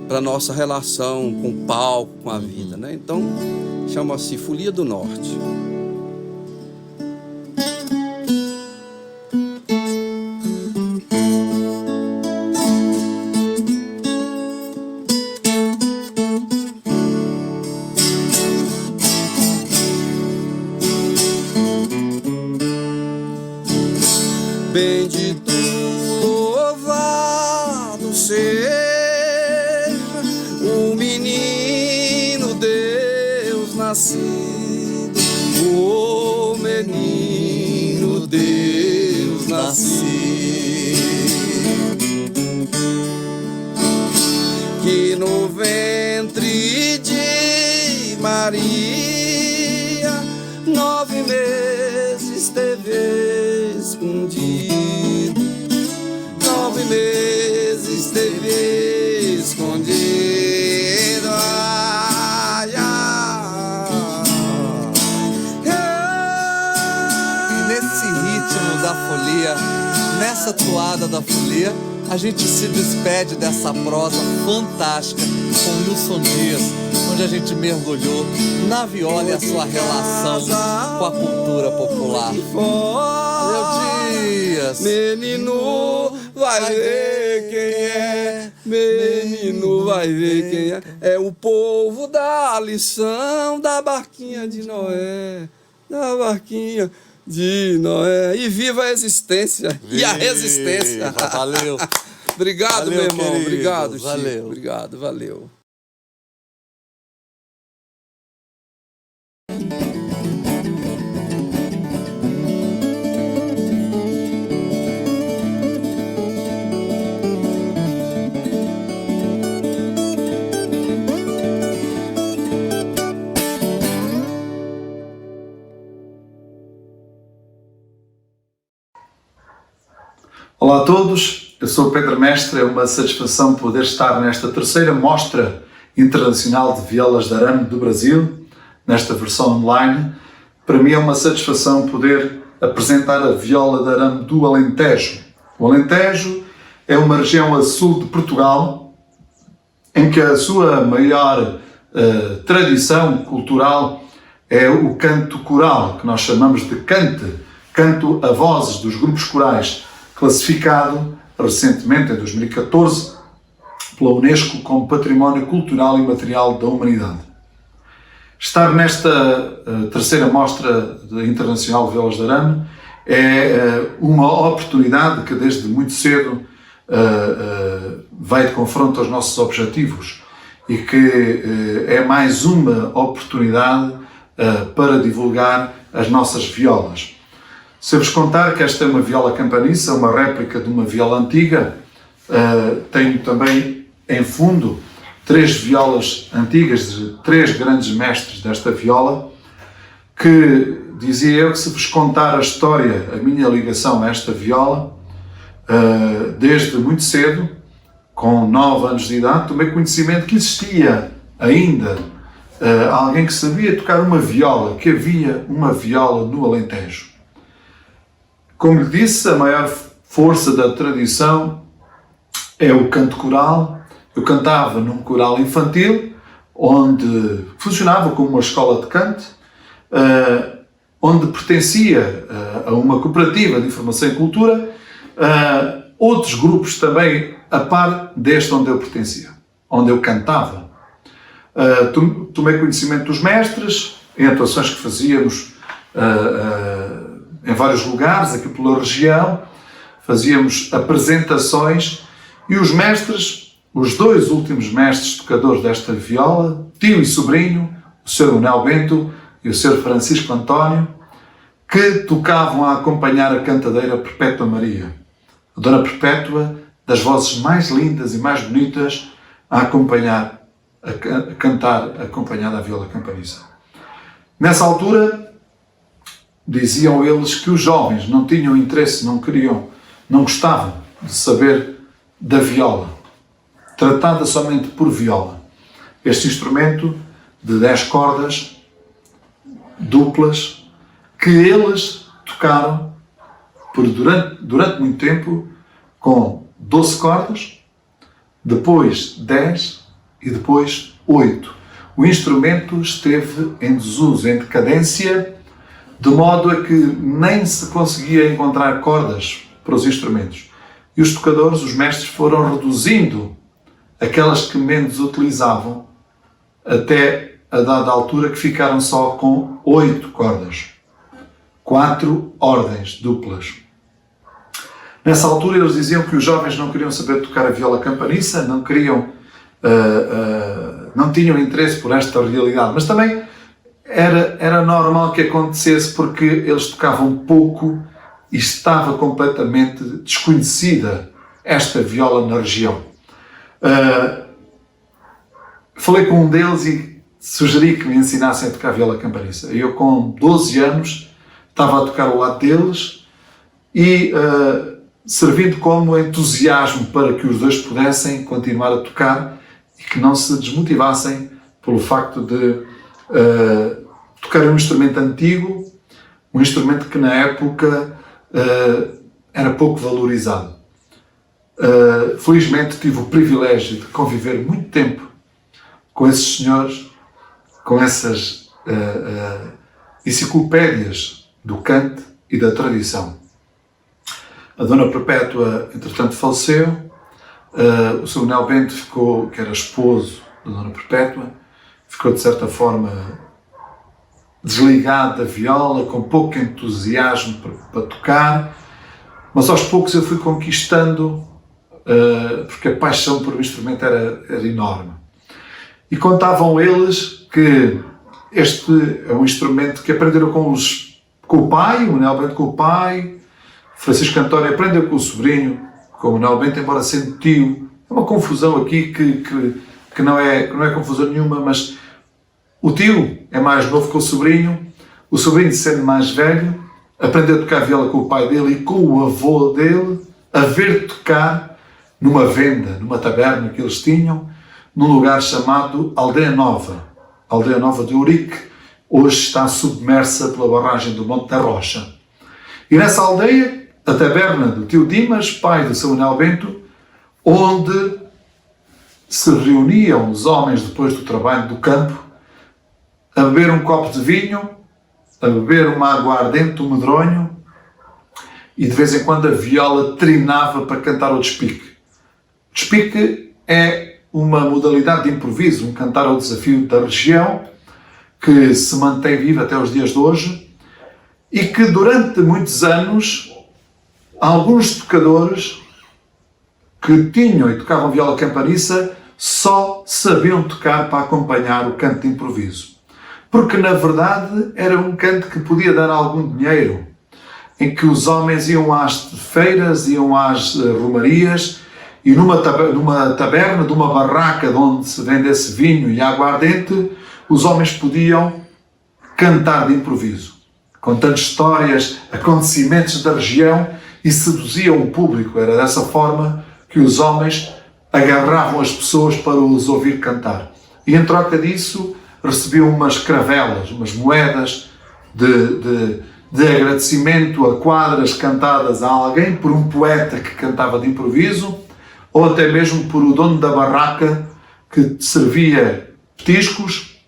para nossa relação com o palco, com a vida, né? Então, chama-se Folia do Norte. Bendito, louvado seja nascido, o menino Deus nascido, que no ventre de Maria 9 meses teve escondido, 9 meses teve escondido. Ai, ai. E nesse ritmo da folia, nessa toada da folia, a gente se despede dessa prosa fantástica com Wilson Dias, onde a gente mergulhou na viola e a sua relação com a cultura popular. Valeu, Dias! Menino vai ver quem é, menino vai ver quem é. É o povo da lição da barquinha de Noé, da barquinha de Noé. E viva a existência e a resistência. Valeu. Obrigado, Valeu, meu irmão. querido. Obrigado, Chico. Valeu. Obrigado, valeu. Olá a todos, eu sou o Pedro Mestre, é uma satisfação poder estar nesta terceira Mostra Internacional de Violas de Arame do Brasil, nesta versão online. Para mim é uma satisfação poder apresentar a viola de arame do Alentejo. O Alentejo é uma região a sul de Portugal, em que a sua maior tradição cultural é o canto coral, que nós chamamos de cante, canto a vozes dos grupos corais, classificado recentemente, em 2014, pela Unesco como Património Cultural e Material da Humanidade. Estar nesta terceira Mostra Internacional de Violas de Arame é uma oportunidade que desde muito cedo vai de confronto aos nossos objetivos e que é mais uma oportunidade para divulgar as nossas violas. Se eu vos contar que esta é uma viola campaniça, uma réplica de uma viola antiga, tenho também em fundo 3 violas antigas de 3 grandes mestres desta viola, que dizia eu que se vos contar a história, a minha ligação a esta viola, desde muito cedo, com 9 anos de idade, tomei conhecimento que existia ainda alguém que sabia tocar uma viola, que havia uma viola no Alentejo. Como lhe disse, a maior força da tradição é o canto coral. Eu cantava num coral infantil, onde funcionava como uma escola de canto, onde pertencia a uma cooperativa de informação e cultura, outros grupos também a par deste onde eu pertencia, onde eu cantava. Tomei conhecimento dos mestres, em atuações que fazíamos em vários lugares, aqui pela região, fazíamos apresentações e os mestres, os 2 últimos mestres tocadores desta viola, tio e sobrinho, o Sr. Manuel Bento e o Sr. Francisco António, que tocavam a acompanhar a cantadeira Perpétua Maria, a Dona Perpétua, das vozes mais lindas e mais bonitas, a acompanhar, a cantar acompanhada à viola campaniça. Nessa altura, diziam eles que os jovens não tinham interesse, não queriam, não gostavam de saber da viola, tratada somente por viola. Este instrumento de 10 cordas, duplas, que eles tocaram durante muito tempo com 12 cordas, depois 10 e depois 8. O instrumento esteve em desuso, em decadência, de modo a que nem se conseguia encontrar cordas para os instrumentos. E os tocadores, os mestres, foram reduzindo aquelas que menos utilizavam, até a dada altura que ficaram só com 8 cordas. 4 ordens duplas. Nessa altura eles diziam que os jovens não queriam saber tocar a viola campaniça, não queriam, não tinham interesse por esta realidade, mas também era normal que acontecesse porque eles tocavam pouco e estava completamente desconhecida esta viola na região. Falei com um deles e sugeri que me ensinassem a tocar viola campaniça. Eu, com 12 anos, estava a tocar ao lado deles e servindo como entusiasmo para que os dois pudessem continuar a tocar e que não se desmotivassem pelo facto de tocar um instrumento antigo, um instrumento que na época era pouco valorizado. Felizmente tive o privilégio de conviver muito tempo com esses senhores, com essas enciclopédias do canto e da tradição. A Dona Perpétua, entretanto, faleceu. O Sr. Manuel Bento ficou, que era esposo da Dona Perpétua, ficou de certa forma desligado da viola, com pouco entusiasmo para tocar, mas aos poucos eu fui conquistando, porque a paixão por um instrumento era enorme. E contavam eles que este é um instrumento que aprenderam com o pai, o Manuel Bento com o pai, Francisco António aprendeu com o sobrinho, com o Manuel Bento, embora sendo tio. É uma confusão aqui que não é confusão nenhuma, mas o tio é mais novo que o sobrinho sendo mais velho, aprendeu a tocar viola com o pai dele e com o avô dele, a ver tocar numa venda, numa taberna que eles tinham, num lugar chamado Aldeia Nova de Ourique, hoje está submersa pela barragem do Monte da Rocha. E nessa aldeia, a taberna do tio Dimas, pai de São Manuel Bento, onde se reuniam os homens depois do trabalho do campo, a beber um copo de vinho, a beber uma água ardente, um medronho, e de vez em quando a viola trinava para cantar o despique. O despique é uma modalidade de improviso, um cantar ao desafio da região, que se mantém viva até os dias de hoje, e que durante muitos anos, alguns tocadores que tinham e tocavam viola campaniça só sabiam tocar para acompanhar o canto de improviso. Porque, na verdade, era um canto que podia dar algum dinheiro, em que os homens iam às feiras, iam às romarias, e numa taberna, de uma barraca de onde se vendesse vinho e água ardente, os homens podiam cantar de improviso, contando histórias, acontecimentos da região, e seduziam o público. Era dessa forma que os homens agarravam as pessoas para os ouvir cantar. E em troca disso recebiam umas cravelas, umas moedas de agradecimento a quadras cantadas a alguém, por um poeta que cantava de improviso, ou até mesmo por o dono da barraca que servia petiscos,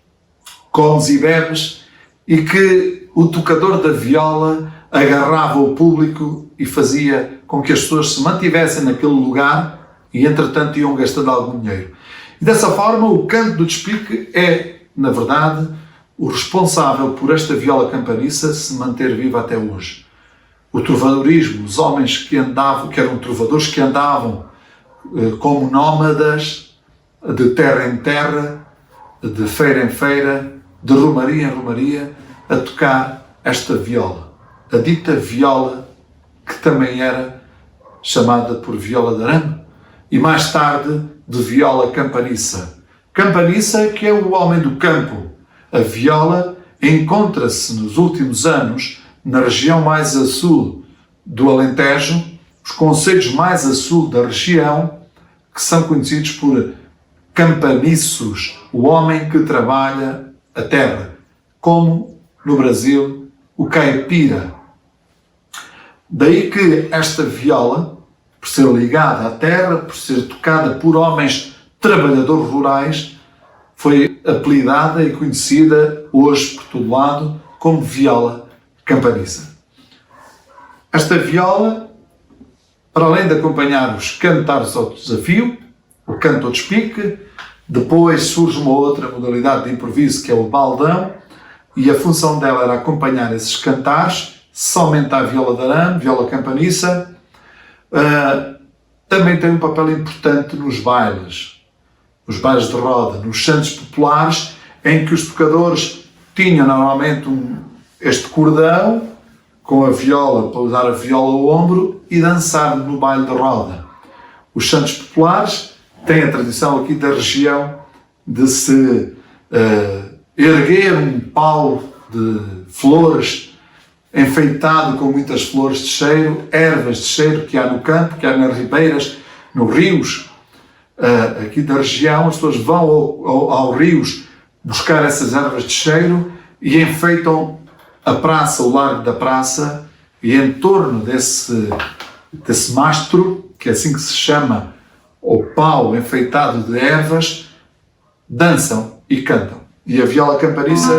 comes e bebes, e que o tocador da viola agarrava o público e fazia com que as pessoas se mantivessem naquele lugar e, entretanto, iam gastando algum dinheiro. E dessa forma, o canto do despique é, na verdade, o responsável por esta viola campaniça se manter viva até hoje. O trovadorismo, os homens que eram trovadores que andavam como nómadas, de terra em terra, de feira em feira, de romaria em romaria, a tocar esta viola. A dita viola, que também era chamada por viola de arame, e mais tarde de viola campaniça. Campaniça, que é o homem do campo. A viola encontra-se nos últimos anos na região mais a sul do Alentejo, os concelhos mais a sul da região, que são conhecidos por campaniços, o homem que trabalha a terra, como no Brasil o caipira. Daí que esta viola, por ser ligada à terra, por ser tocada por homens trabalhadores rurais, foi apelidada e conhecida hoje por todo lado como viola campaniça. Esta viola, para além de acompanhar os cantares ao desafio, o canto ao despique, depois surge uma outra modalidade de improviso que é o baldão, e a função dela era acompanhar esses cantares, somente à viola de arame, viola campaniça. Também tem um papel importante nos bailes de roda, nos santos populares, em que os tocadores tinha normalmente este cordão com a viola, para usar a viola ao ombro e dançar no baile de roda. Os santos populares têm a tradição aqui da região de se erguer um pau de flores enfeitado com muitas flores de cheiro, ervas de cheiro que há no campo, que há nas ribeiras, nos rios. Aqui da região as pessoas vão aos rios buscar essas ervas de cheiro e enfeitam a praça, o largo da praça, e em torno desse mastro, que é assim que se chama, o pau enfeitado de ervas, dançam e cantam. E a viola campaniça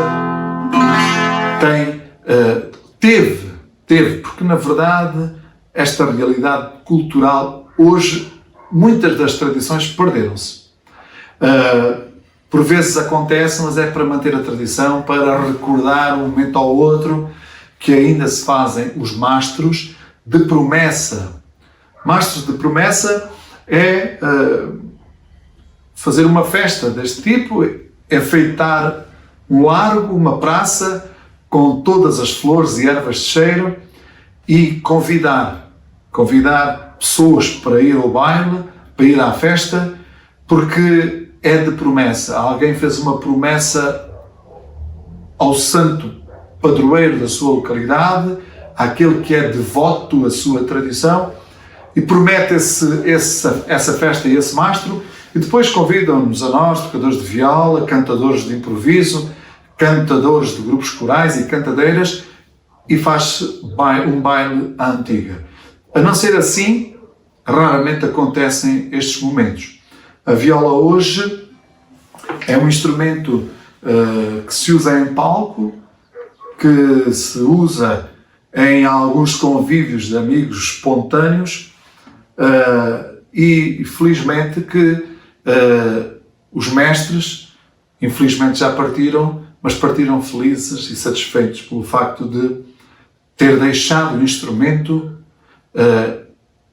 teve, porque na verdade esta realidade cultural hoje, muitas das tradições perderam-se. Por vezes acontece, mas é para manter a tradição, para recordar um momento ao outro, que ainda se fazem os mastros de promessa. Mastros de promessa é fazer uma festa deste tipo, enfeitar um largo, uma praça, com todas as flores e ervas de cheiro e convidar pessoas para ir ao baile, para ir à festa, porque é de promessa. Alguém fez uma promessa ao santo padroeiro da sua localidade, àquele que é devoto à sua tradição, e promete essa festa e esse mastro, e depois convidam-nos a nós, tocadores de viola, cantadores de improviso, cantadores de grupos corais e cantadeiras, e faz-se um baile à antiga. A não ser assim, raramente acontecem estes momentos. A viola hoje é um instrumento que se usa em palco, que se usa em alguns convívios de amigos espontâneos, e felizmente que os mestres, infelizmente já partiram, mas partiram felizes e satisfeitos pelo facto de ter deixado o instrumento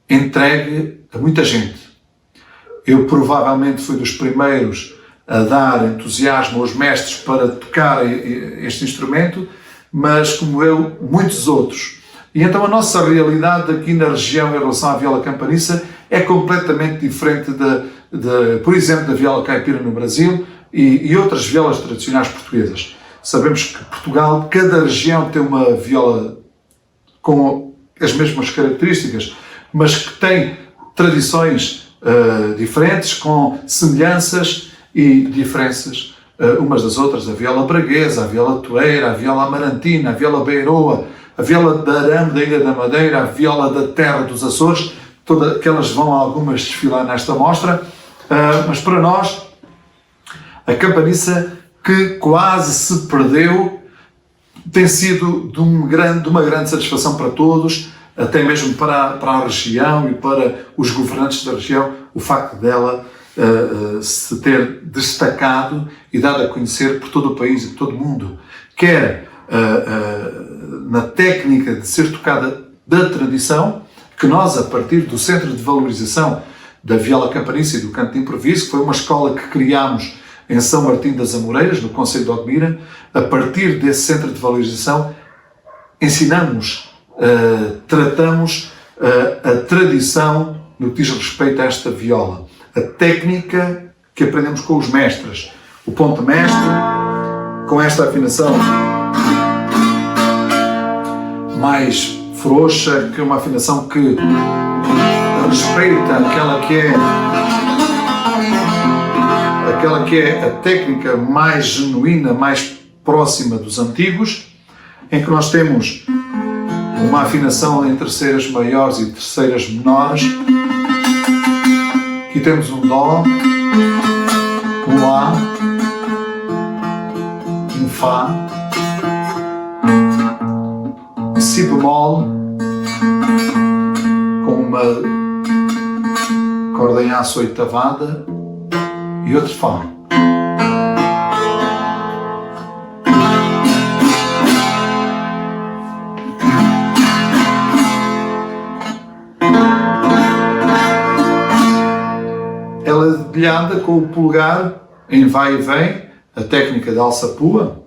entregue a muita gente. Eu provavelmente fui dos primeiros a dar entusiasmo aos mestres para tocar este instrumento, mas como eu, muitos outros. E então a nossa realidade aqui na região em relação à viola campaniça é completamente diferente por exemplo, da viola caipira no Brasil e outras violas tradicionais portuguesas. Sabemos que Portugal, cada região tem uma viola com as mesmas características, mas que tem tradições diferentes, com semelhanças e diferenças umas das outras. A viola braguesa, a viola toeira, a viola amarantina, a viola beiroa, a viola de arame da Ilha da Madeira, a viola da terra dos Açores, todas aquelas vão algumas desfilar nesta mostra, mas para nós a campaniça, que quase se perdeu, tem sido de uma grande satisfação para todos, até mesmo para a região e para os governantes da região, o facto dela se ter destacado e dado a conhecer por todo o país e por todo o mundo, quer na técnica de ser tocada da tradição, que nós, a partir do Centro de Valorização da Viola Campaniça e do Canto de Improviso, que foi uma escola que criámos em São Martim das Amoreiras, no concelho de Odmira, a partir desse Centro de Valorização, ensinamos, tratamos a tradição no que diz respeito a esta viola. A técnica que aprendemos com os mestres. O ponto mestre, com esta afinação mais frouxa, que é uma afinação que respeita aquela que é a técnica mais genuína, mais próxima dos antigos, em que nós temos uma afinação em terceiras maiores e terceiras menores. Aqui temos um Dó, um Lá, um Fá, um Si bemol, com uma corda em aço oitavada e outro Fá. Ela é dedilhada com o polegar em vai e vem, a técnica de alçapua.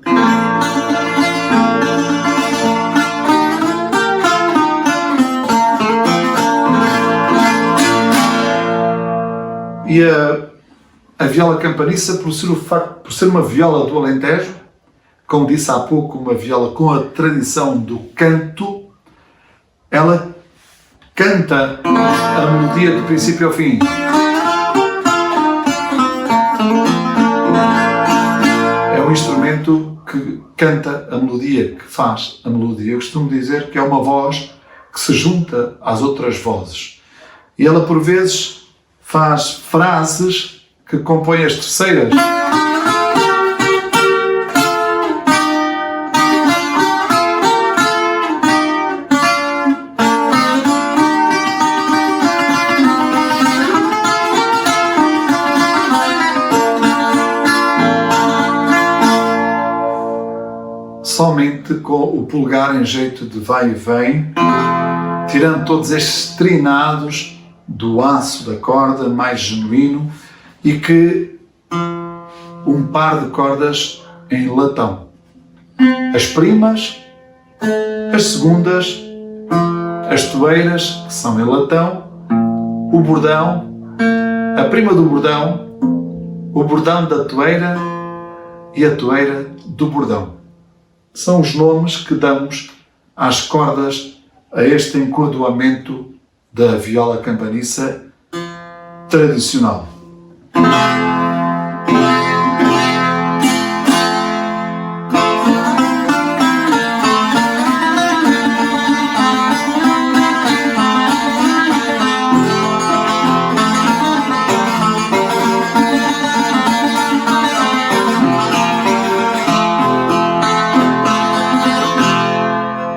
E a viola campaniça, por ser uma viola do Alentejo, como disse há pouco, uma viola com a tradição do canto, ela canta a melodia do princípio ao fim. É um instrumento que canta a melodia, que faz a melodia. Eu costumo dizer que é uma voz que se junta às outras vozes. E ela, por vezes, faz frases que compõem as terceiras. Somente com o polegar em jeito de vai e vem, tirando todos estes trinados do aço da corda mais genuíno e que um par de cordas em latão. As primas, as segundas, as toeiras, que são em latão, o bordão, a prima do bordão, o bordão da toeira e a toeira do bordão. São os nomes que damos às cordas a este encordoamento da viola campaniça tradicional.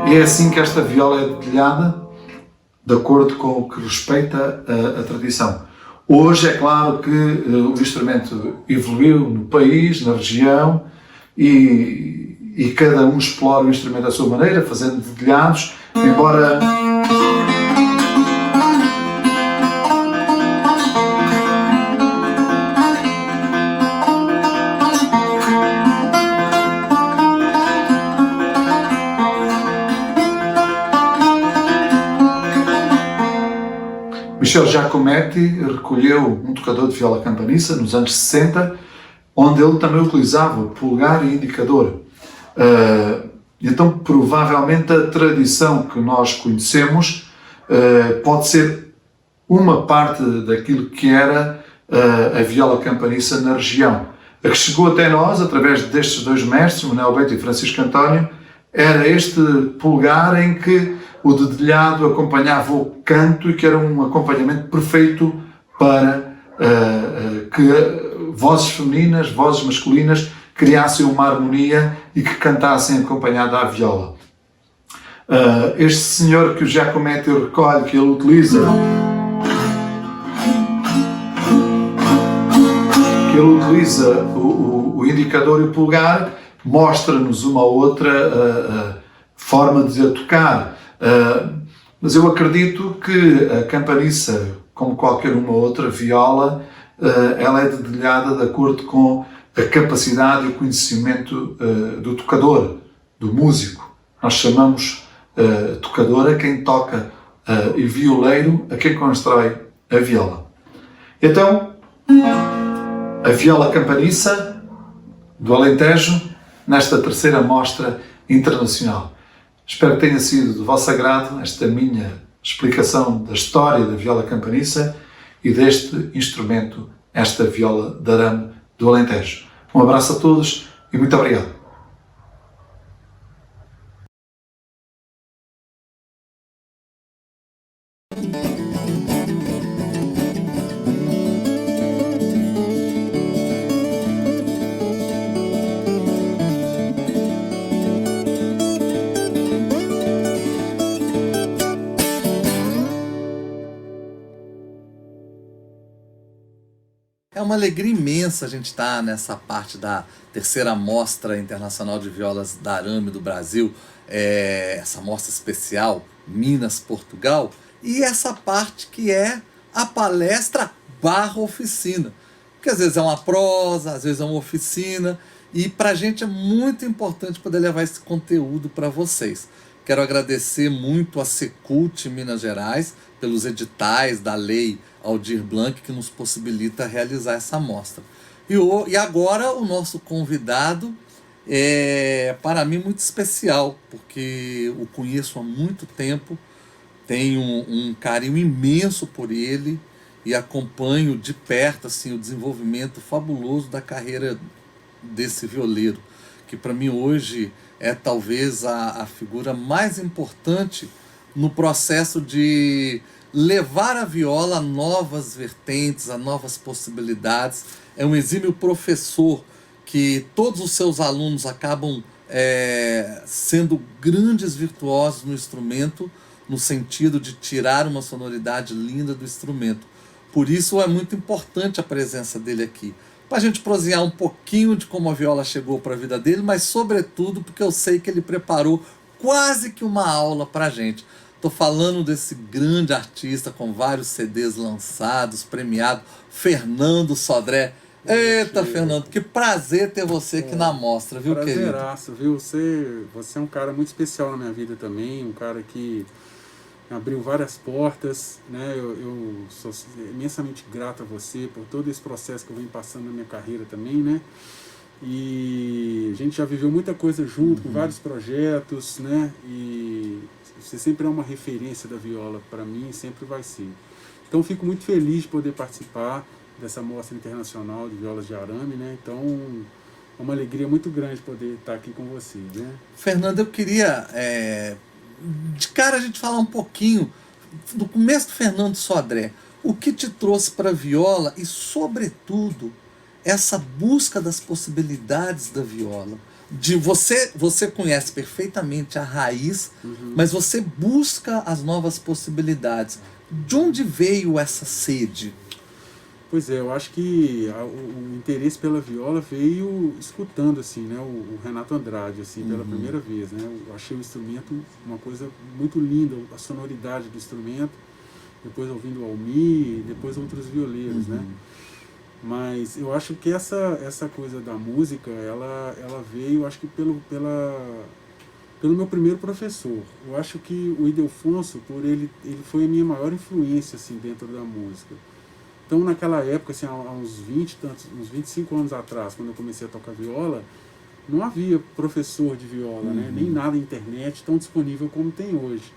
E é assim que esta viola é dedilhada, de acordo com o que respeita a tradição. Hoje é claro que o instrumento evoluiu no país, na região, e cada um explora o instrumento à sua maneira, fazendo dedilhados, embora... Michel Giacometti recolheu um tocador de viola campaniça nos anos 60, onde ele também utilizava polegar e indicador. Então, provavelmente, a tradição que nós conhecemos pode ser uma parte daquilo que era a viola campaniça na região. A que chegou até nós, através destes dois mestres, Manuel Bento e Francisco António, era este polegar em que o dedilhado acompanhava o canto e que era um acompanhamento perfeito para que vozes femininas, vozes masculinas criassem uma harmonia e que cantassem acompanhada à viola. Este senhor que o Giacometti recolhe, que ele utiliza, o indicador e o polegar, mostra-nos uma outra forma de a tocar. Mas eu acredito que a campaniça, como qualquer uma outra viola, ela é dedilhada de acordo com a capacidade e o conhecimento do tocador, do músico. Nós chamamos tocador a quem toca e violeiro a quem constrói a viola. Então, a viola campaniça do Alentejo, nesta terceira mostra internacional. Espero que tenha sido do vosso agrado esta minha explicação da história da viola campaniça e deste instrumento, esta viola de arame do Alentejo. Um abraço a todos e muito obrigado. É uma alegria imensa a gente estar nessa parte da terceira Mostra Internacional de Violas da Arame do Brasil, essa mostra especial, Minas, Portugal, e essa parte que é a palestra / oficina, que às vezes é uma prosa, às vezes é uma oficina, e para a gente é muito importante poder levar esse conteúdo para vocês. Quero agradecer muito a Secult Minas Gerais pelos editais da Lei Aldir Blanc, que nos possibilita realizar essa mostra. E agora o nosso convidado é, para mim, muito especial, porque o conheço há muito tempo, tenho um carinho imenso por ele e acompanho de perto assim, o desenvolvimento fabuloso da carreira desse violeiro, que para mim hoje é talvez a figura mais importante no processo de levar a viola a novas vertentes, a novas possibilidades. É um exímio professor que todos os seus alunos acabam sendo grandes virtuosos no instrumento, no sentido de tirar uma sonoridade linda do instrumento. Por isso é muito importante a presença dele aqui, para a gente prosear um pouquinho de como a viola chegou para a vida dele, mas sobretudo porque eu sei que ele preparou quase que uma aula para a gente. Estou falando desse grande artista com vários CDs lançados, premiado, Fernando Sodré. Eita, Fernando, que prazer ter você aqui na mostra, viu, querido? Prazeraço, viu? Você é um cara muito especial na minha vida também, um cara que abriu várias portas, né? Eu sou imensamente grato a você por todo esse processo que eu venho passando na minha carreira também, né? E a gente já viveu muita coisa junto, com vários projetos, né? E você sempre é uma referência da viola para mim, sempre vai ser. Então fico muito feliz de poder participar dessa mostra internacional de violas de arame, né? Então é uma alegria muito grande poder estar aqui com você, né? Fernando, eu queria de cara a gente falar um pouquinho do começo do Fernando Sodré, o que te trouxe para a viola e sobretudo essa busca das possibilidades da viola. De você conhece perfeitamente a raiz, mas você busca as novas possibilidades. De onde veio essa sede? Pois é, eu acho que o interesse pela viola veio escutando assim, né, o Renato Andrade assim, pela primeira vez, né? Eu achei o instrumento uma coisa muito linda, a sonoridade do instrumento, depois ouvindo o Almir, depois outros violeiros, né? Mas eu acho que essa coisa da música, ela veio, acho que pelo meu primeiro professor. Eu acho que o Ildefonso, ele foi a minha maior influência assim dentro da música. Então, naquela época, assim, há uns 25 anos atrás, quando eu comecei a tocar viola, não havia professor de viola, né? Nem nada na internet tão disponível como tem hoje.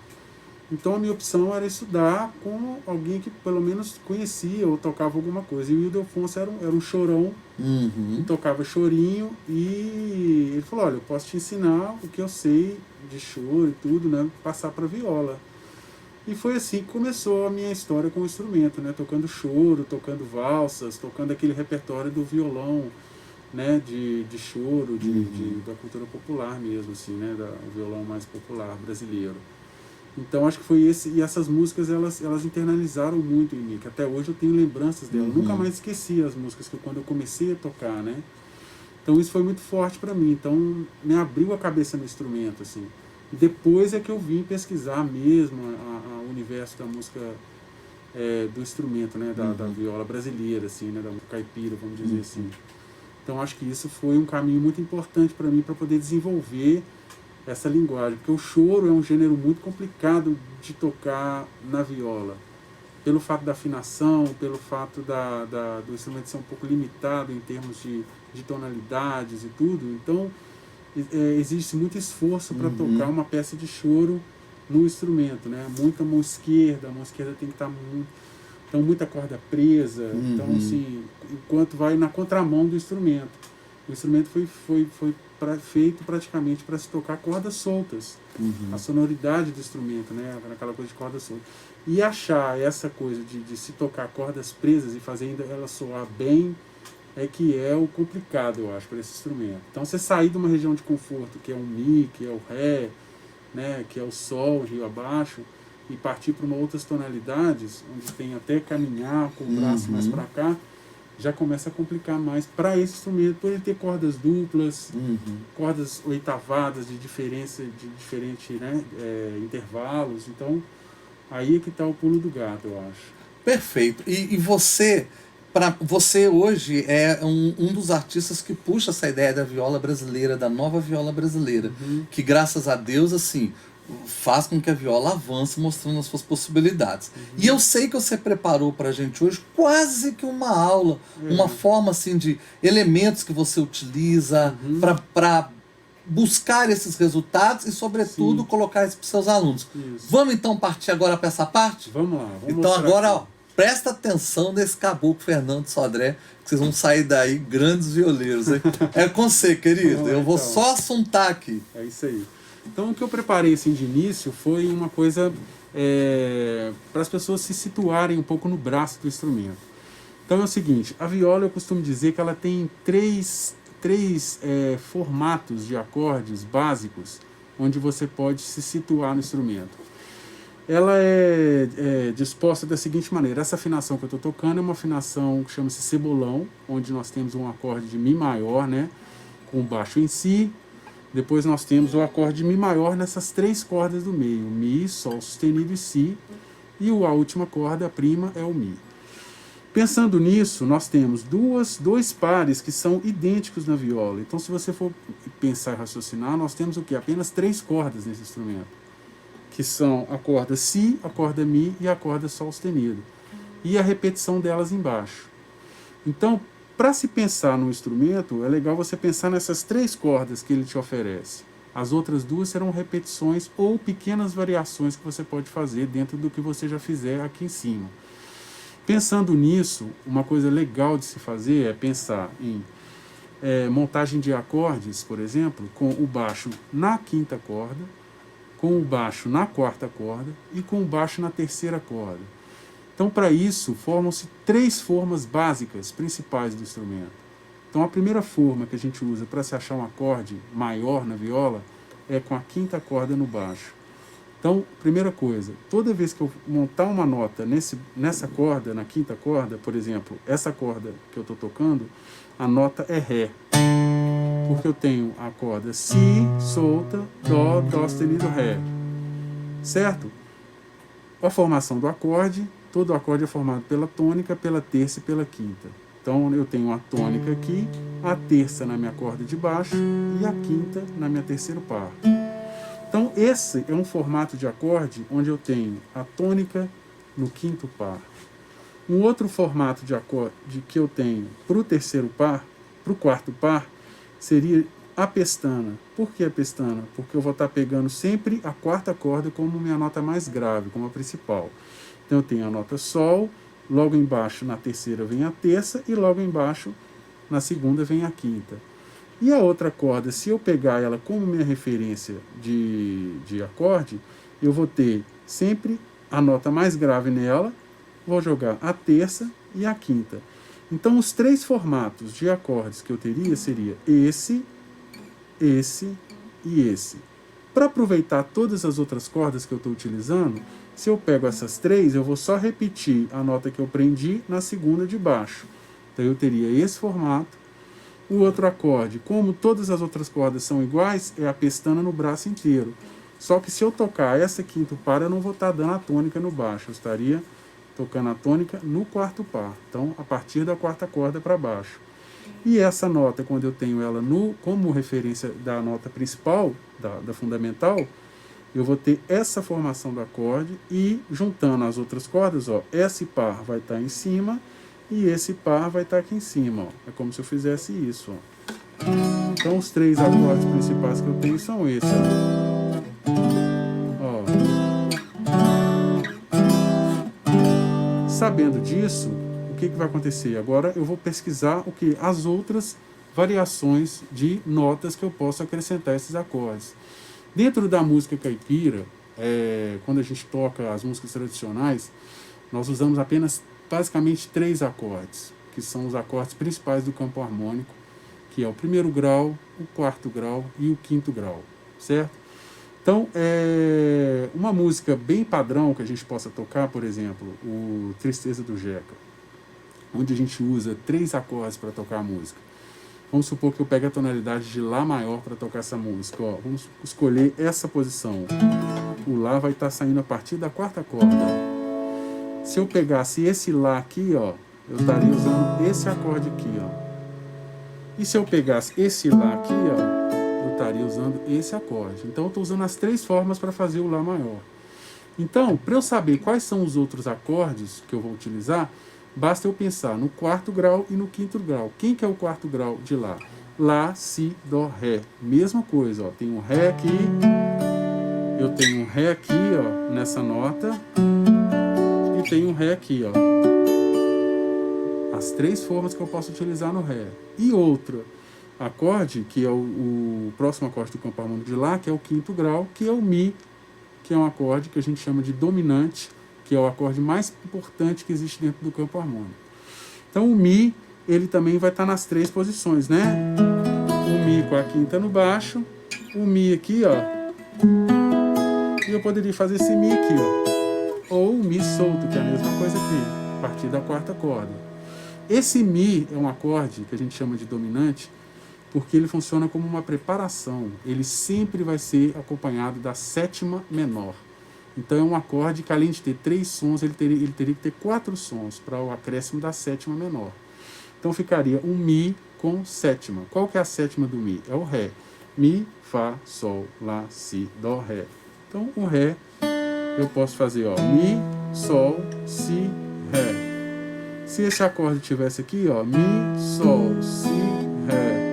Então, a minha opção era estudar com alguém que pelo menos conhecia ou tocava alguma coisa. E o Ildefonso era um chorão, que tocava chorinho, e ele falou, olha, eu posso te ensinar o que eu sei de choro e tudo, né? Passar para viola. E foi assim que começou a minha história com o instrumento, né? Tocando choro, tocando valsas, tocando aquele repertório do violão, né? De choro, da cultura popular mesmo, assim, né? O violão mais popular brasileiro. Então acho que foi esse, e essas músicas elas internalizaram muito em mim, que até hoje eu tenho lembranças delas. Nunca mais esqueci as músicas que quando eu comecei a tocar, né? Então isso foi muito forte para mim. Então me abriu a cabeça no instrumento, assim. Depois é que eu vim pesquisar mesmo o universo da música, do instrumento, né, da viola brasileira, assim, né, da música caipira, vamos dizer assim. Então acho que isso foi um caminho muito importante para mim, para poder desenvolver essa linguagem, porque o choro é um gênero muito complicado de tocar na viola, pelo fato da afinação, pelo fato do instrumento ser um pouco limitado em termos de tonalidades e tudo. Então existe muito esforço para tocar uma peça de choro no instrumento, né? Muita mão esquerda, a mão esquerda tem que estar então muita corda presa, então assim, enquanto vai na contramão do instrumento. O instrumento foi feito praticamente para se tocar cordas soltas, a sonoridade do instrumento, né? Aquela coisa de cordas soltas. E achar essa coisa de se tocar cordas presas e fazer ainda ela soar bem, que é o complicado, eu acho, para esse instrumento. Então, você sair de uma região de conforto, que é o Mi, que é o Ré, né, que é o Sol, Rio abaixo, e partir para outras tonalidades, onde tem até caminhar com o braço mais para cá, já começa a complicar mais para esse instrumento, por ele ter cordas duplas, cordas oitavadas de diferentes né, intervalos. Então, aí é que está o pulo do gato, eu acho. Perfeito. E você... Você hoje é um dos artistas que puxa essa ideia da viola brasileira, da nova viola brasileira, que graças a Deus, assim, faz com que a viola avance mostrando as suas possibilidades. E eu sei que você preparou para a gente hoje quase que uma aula, uma forma assim de elementos que você utiliza para buscar esses resultados e, sobretudo, colocar isso para os seus alunos. Isso. Vamos então partir agora para essa parte? Vamos lá. Vamos Então mostrar agora, aqui. ó, presta atenção nesse caboclo Fernando Sodré, que vocês vão sair daí grandes violeiros, hein? É com você, querido. Vamos lá, Eu vou então. só assuntar aqui. É isso aí. Então, o que eu preparei assim de início foi uma coisa para as pessoas se situarem um pouco no braço do instrumento. Então é o seguinte, a viola eu costumo dizer que ela tem três formatos de acordes básicos onde você pode se situar no instrumento. Ela é disposta da seguinte maneira: essa afinação que eu estou tocando é uma afinação que chama-se cebolão, onde nós temos um acorde de Mi maior, né, com o baixo em Si. Depois nós temos o acorde de Mi maior nessas três cordas do meio, Mi, Sol sustenido e Si, e a última corda, a prima, é o Mi. Pensando nisso, nós temos dois pares que são idênticos na viola. Então, se você for pensar e raciocinar, nós temos o quê? Apenas três cordas nesse instrumento, que são a corda Si, a corda Mi e a corda Sol sustenido, e a repetição delas embaixo. Então, para se pensar no instrumento, é legal você pensar nessas três cordas que ele te oferece. As outras duas serão repetições ou pequenas variações que você pode fazer dentro do que você já fizer aqui em cima. Pensando nisso, uma coisa legal de se fazer é pensar em montagem de acordes, por exemplo, com o baixo na quinta corda, com o baixo na quarta corda e com o baixo na terceira corda. Então, para isso, formam-se três formas básicas, principais do instrumento. Então, a primeira forma que a gente usa para se achar um acorde maior na viola é com a quinta corda no baixo. Então, primeira coisa, toda vez que eu montar uma nota nessa corda, na quinta corda, por exemplo, essa corda que eu estou tocando, a nota é Ré. Porque eu tenho a corda Si, solta, Dó, Dó sustenido, Ré. Certo? A formação do acorde, todo acorde é formado pela tônica, pela terça e pela quinta. Então eu tenho a tônica aqui, a terça na minha corda de baixo e a quinta na minha terceiro par. Então esse é um formato de acorde onde eu tenho a tônica no quinto par. Um outro formato de acorde que eu tenho para o terceiro par, para o quarto par, seria a pestana. Por que a pestana? Porque eu vou estar pegando sempre a quarta corda como minha nota mais grave, como a principal. Então eu tenho a nota Sol, logo embaixo na terceira vem a terça e logo embaixo na segunda vem a quinta. E a outra corda, se eu pegar ela como minha referência de acorde, eu vou ter sempre a nota mais grave nela, vou jogar a terça e a quinta. Então os três formatos de acordes que eu teria seria esse e esse. Para aproveitar todas as outras cordas que eu estou utilizando, se eu pego essas três, eu vou só repetir a nota que eu prendi na segunda de baixo. Então eu teria esse formato. O outro acorde, como todas as outras cordas são iguais, é a pestana no braço inteiro. Só que se eu tocar essa quinto par, eu não vou estar dando a tônica no baixo. Eu estaria tocando a tônica no quarto par. Então, a partir da quarta corda para baixo. E essa nota, quando eu tenho ela como referência da nota principal, da fundamental, eu vou ter essa formação do acorde e, juntando as outras cordas, ó, esse par vai estar em cima e esse par vai estar aqui em cima. Ó. É como se eu fizesse isso. Ó. Então, os três acordes principais que eu tenho são esses. Ó. Sabendo disso, o que vai acontecer? Agora eu vou pesquisar as outras variações de notas que eu posso acrescentar a esses acordes. Dentro da música caipira, quando a gente toca as músicas tradicionais, nós usamos apenas basicamente três acordes, que são os acordes principais do campo harmônico, que é o primeiro grau, o quarto grau e o quinto grau, certo? Então, uma música bem padrão que a gente possa tocar, por exemplo, o Tristeza do Jeca, onde a gente usa três acordes para tocar a música. Vamos supor que eu pegue a tonalidade de Lá maior para tocar essa música. Ó, vamos escolher essa posição. O Lá vai estar saindo a partir da quarta corda. Se eu pegasse esse Lá aqui, ó, eu estaria usando esse acorde aqui. Ó. E se eu pegasse esse Lá aqui, ó, eu estaria usando esse acorde. Então eu estou usando as 3 formas para fazer o Lá maior. Então, para eu saber quais são os outros acordes que eu vou utilizar, basta eu pensar no 4º grau e no 5º grau. Quem que é o 4º grau de Lá? Lá, Si, Dó, Ré. Mesma coisa, ó. Tem um Ré aqui, eu tenho um Ré aqui, ó, nessa nota, e tenho um Ré aqui, ó. As 3 formas que eu posso utilizar no Ré. E outro acorde, que é o próximo acorde do campo harmônico de Lá, que é o 5º grau, que é o Mi, que é um acorde que a gente chama de dominante, que é o acorde mais importante que existe dentro do campo harmônico. Então o Mi, ele também vai estar nas 3 posições, né? O Mi com a quinta no baixo, o Mi aqui, ó. E eu poderia fazer esse Mi aqui, ó. Ou o Mi solto, que é a mesma coisa aqui, a partir da 4ª corda. Esse Mi é um acorde que a gente chama de dominante, porque ele funciona como uma preparação. Ele sempre vai ser acompanhado da 7ª menor. Então é um acorde que, além de ter 3 sons, ele teria que ter 4 sons para o acréscimo da 7ª menor. Então ficaria um Mi com 7ª. Qual que é a 7ª do Mi? É o Ré. Mi, Fá, Sol, Lá, Si, Dó, Ré. Então o Ré eu posso fazer, ó, Mi, Sol, Si, Ré. Se esse acorde tivesse aqui, ó, Mi, Sol, Si, Ré.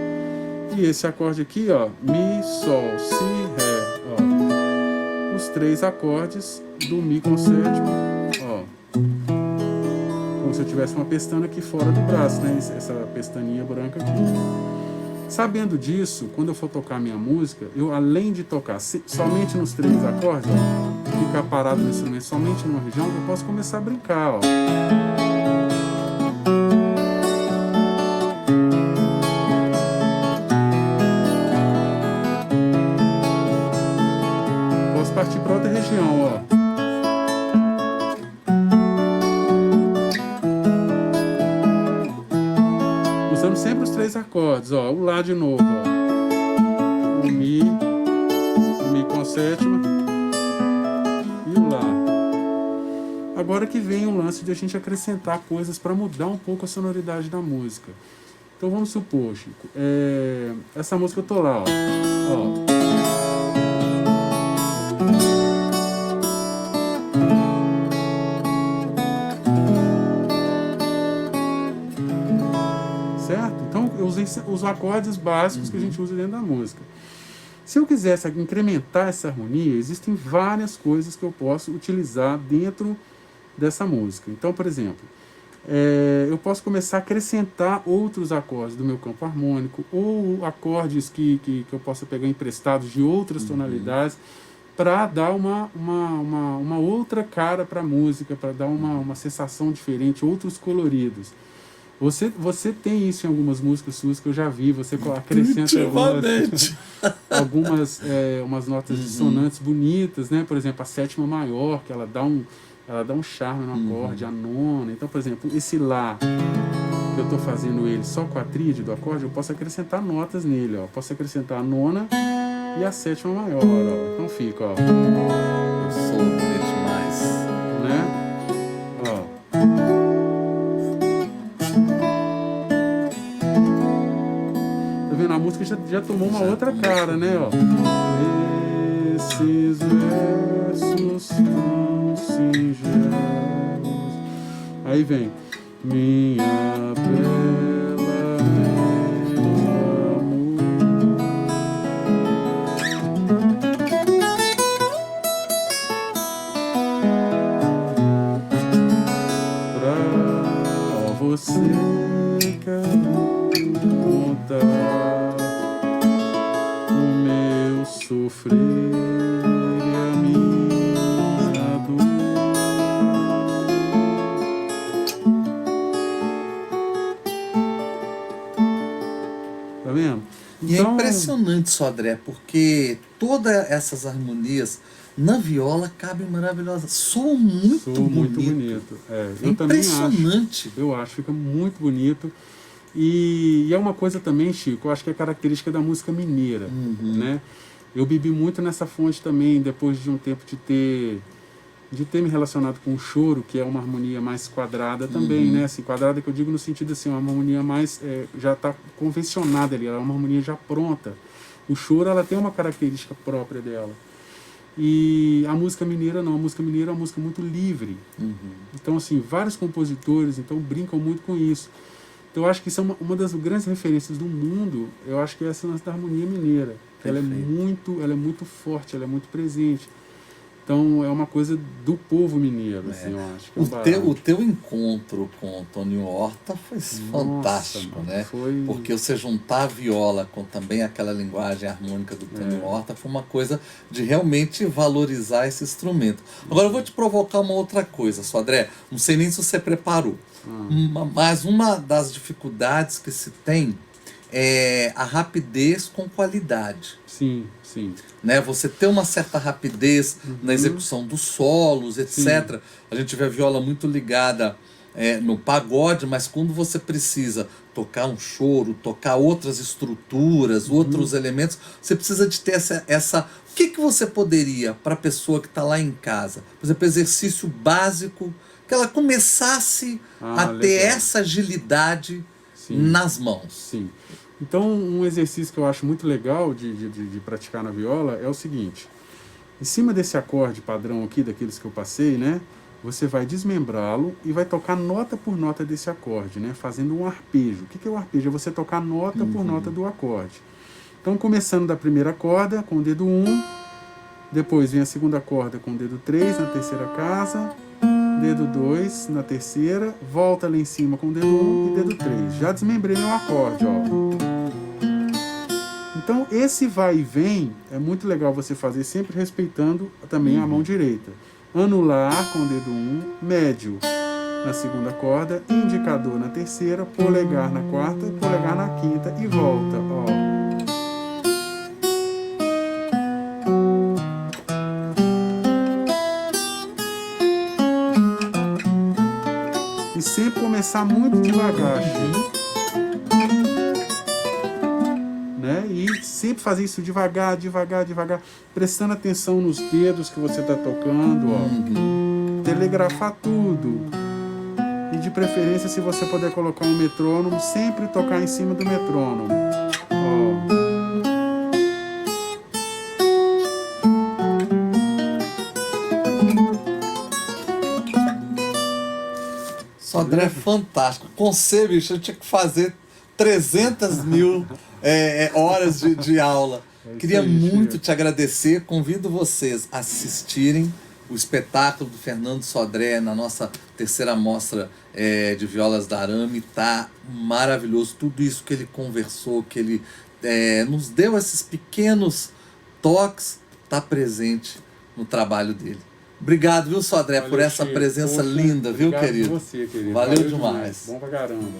E esse acorde aqui, ó, Mi, Sol, Si, Ré, ó. Os 3 acordes do Mi com 7ª, ó. Como se eu tivesse uma pestana aqui fora do braço, né? Essa pestaninha branca aqui. Sabendo disso, quando eu for tocar minha música, eu, além de tocar somente nos 3 acordes, ó, ficar parado no instrumento somente numa região, eu posso começar a brincar, ó. Partir para outra região, ó. Usando sempre os 3 acordes, ó. O Lá de novo, ó. O Mi com 7ª e o Lá. Agora que vem o lance de a gente acrescentar coisas para mudar um pouco a sonoridade da música. Então vamos supor, Chico, essa música eu tô lá, ó. Certo? Então eu usei os acordes básicos que a gente usa dentro da música. Se eu quisesse incrementar essa harmonia, existem várias coisas que eu posso utilizar dentro dessa música. Então, por exemplo, eu posso começar a acrescentar outros acordes do meu campo harmônico, ou acordes que eu possa pegar emprestados de outras tonalidades, para dar uma outra cara para a música, para dar uma sensação diferente, outros coloridos. Você tem isso em algumas músicas suas que eu já vi, você acrescenta umas notas dissonantes bonitas, né? Por exemplo, a 7ª maior, que ela dá um charme no acorde, a 9ª. Então, por exemplo, esse Lá, que eu estou fazendo ele só com a tríade do acorde, eu posso acrescentar notas nele, ó. Posso acrescentar a 9ª e a 7ª maior, ó. Então fica, ó. Eu sou bonito demais. Né? Ó. Tá vendo? A música já tomou uma outra cara, né? Ó. Esses versos tão singelos. Aí vem. Minha bela, meu amor. Pra você quero contar o meu sofrer e a minha dor. Tá vendo? E Então, é impressionante, Sodré, porque todas essas harmonias na viola cabem maravilhosas. Soam muito bonito. muito bonito. É Eu também impressionante. Eu acho, fica muito bonito. E é uma coisa também, Chico, eu acho que é característica da música mineira, né? Eu bebi muito nessa fonte também, depois de um tempo de ter me relacionado com o choro, que é uma harmonia mais quadrada também, né? Assim, quadrada que eu digo no sentido assim, uma harmonia mais, já está convencionada ali, ela é uma harmonia já pronta. O choro, ela tem uma característica própria dela. E a música mineira não, a música mineira é uma música muito livre. Então, assim, vários compositores então brincam muito com isso. Então, eu acho que isso é uma das grandes referências do mundo, eu acho que é essa lance da harmonia mineira. Ela é muito forte, ela é muito presente. Então, é uma coisa do povo mineiro, assim, eu acho. Que o teu encontro com o Toninho Horta foi fantástico, mano, né? Porque você juntar a viola com também aquela linguagem harmônica do Toninho Horta foi uma coisa de realmente valorizar esse instrumento. Agora eu vou te provocar uma outra coisa, Sodré. Não sei nem se você preparou. Mas uma das dificuldades que se tem é a rapidez com qualidade. Sim, sim. Né? Você ter uma certa rapidez na execução dos solos, etc. Sim. A gente vê a viola muito ligada no pagode, mas quando você precisa tocar um choro, tocar outras estruturas, outros elementos, você precisa de ter essa... O que você poderia, para a pessoa que está lá em casa, por exemplo, exercício básico, que ela começasse a ter essa agilidade nas mãos? Sim. Então, um exercício que eu acho muito legal de praticar na viola é o seguinte. Em cima desse acorde padrão aqui, daqueles que eu passei, né? Você vai desmembrá-lo e vai tocar nota por nota desse acorde, né? Fazendo um arpejo. O que é o arpejo? É você tocar nota por nota do acorde. Então, começando da primeira corda com o dedo 1, depois vem a segunda corda com o dedo 3 na terceira casa, dedo 2 na terceira, volta lá em cima com o dedo 1 e dedo 3. Já desmembrei meu acorde, ó. Então, esse vai e vem é muito legal você fazer sempre respeitando também a mão direita. Anular com o dedo 1, médio na segunda corda, indicador na terceira, polegar na quarta, polegar na quinta e volta, ó. E sempre começar muito devagar, né? E sempre fazer isso devagar, devagar, devagar, prestando atenção nos dedos que você está tocando, ó. Telegrafar tudo. E de preferência, se você puder colocar um metrônomo, sempre tocar em cima do metrônomo. Ó. Sodré é fantástico. Com você, bicho, eu tinha que fazer 300 mil horas de aula. Queria muito te agradecer. Convido vocês a assistirem o espetáculo do Fernando Sodré na nossa terceira mostra de violas da Arame. Tá maravilhoso. Tudo isso que ele conversou, que ele nos deu esses pequenos toques, tá presente no trabalho dele. Obrigado, viu, Sodré, por essa presença linda, viu, querido? Obrigado você, querido. Valeu demais. Bom pra caramba.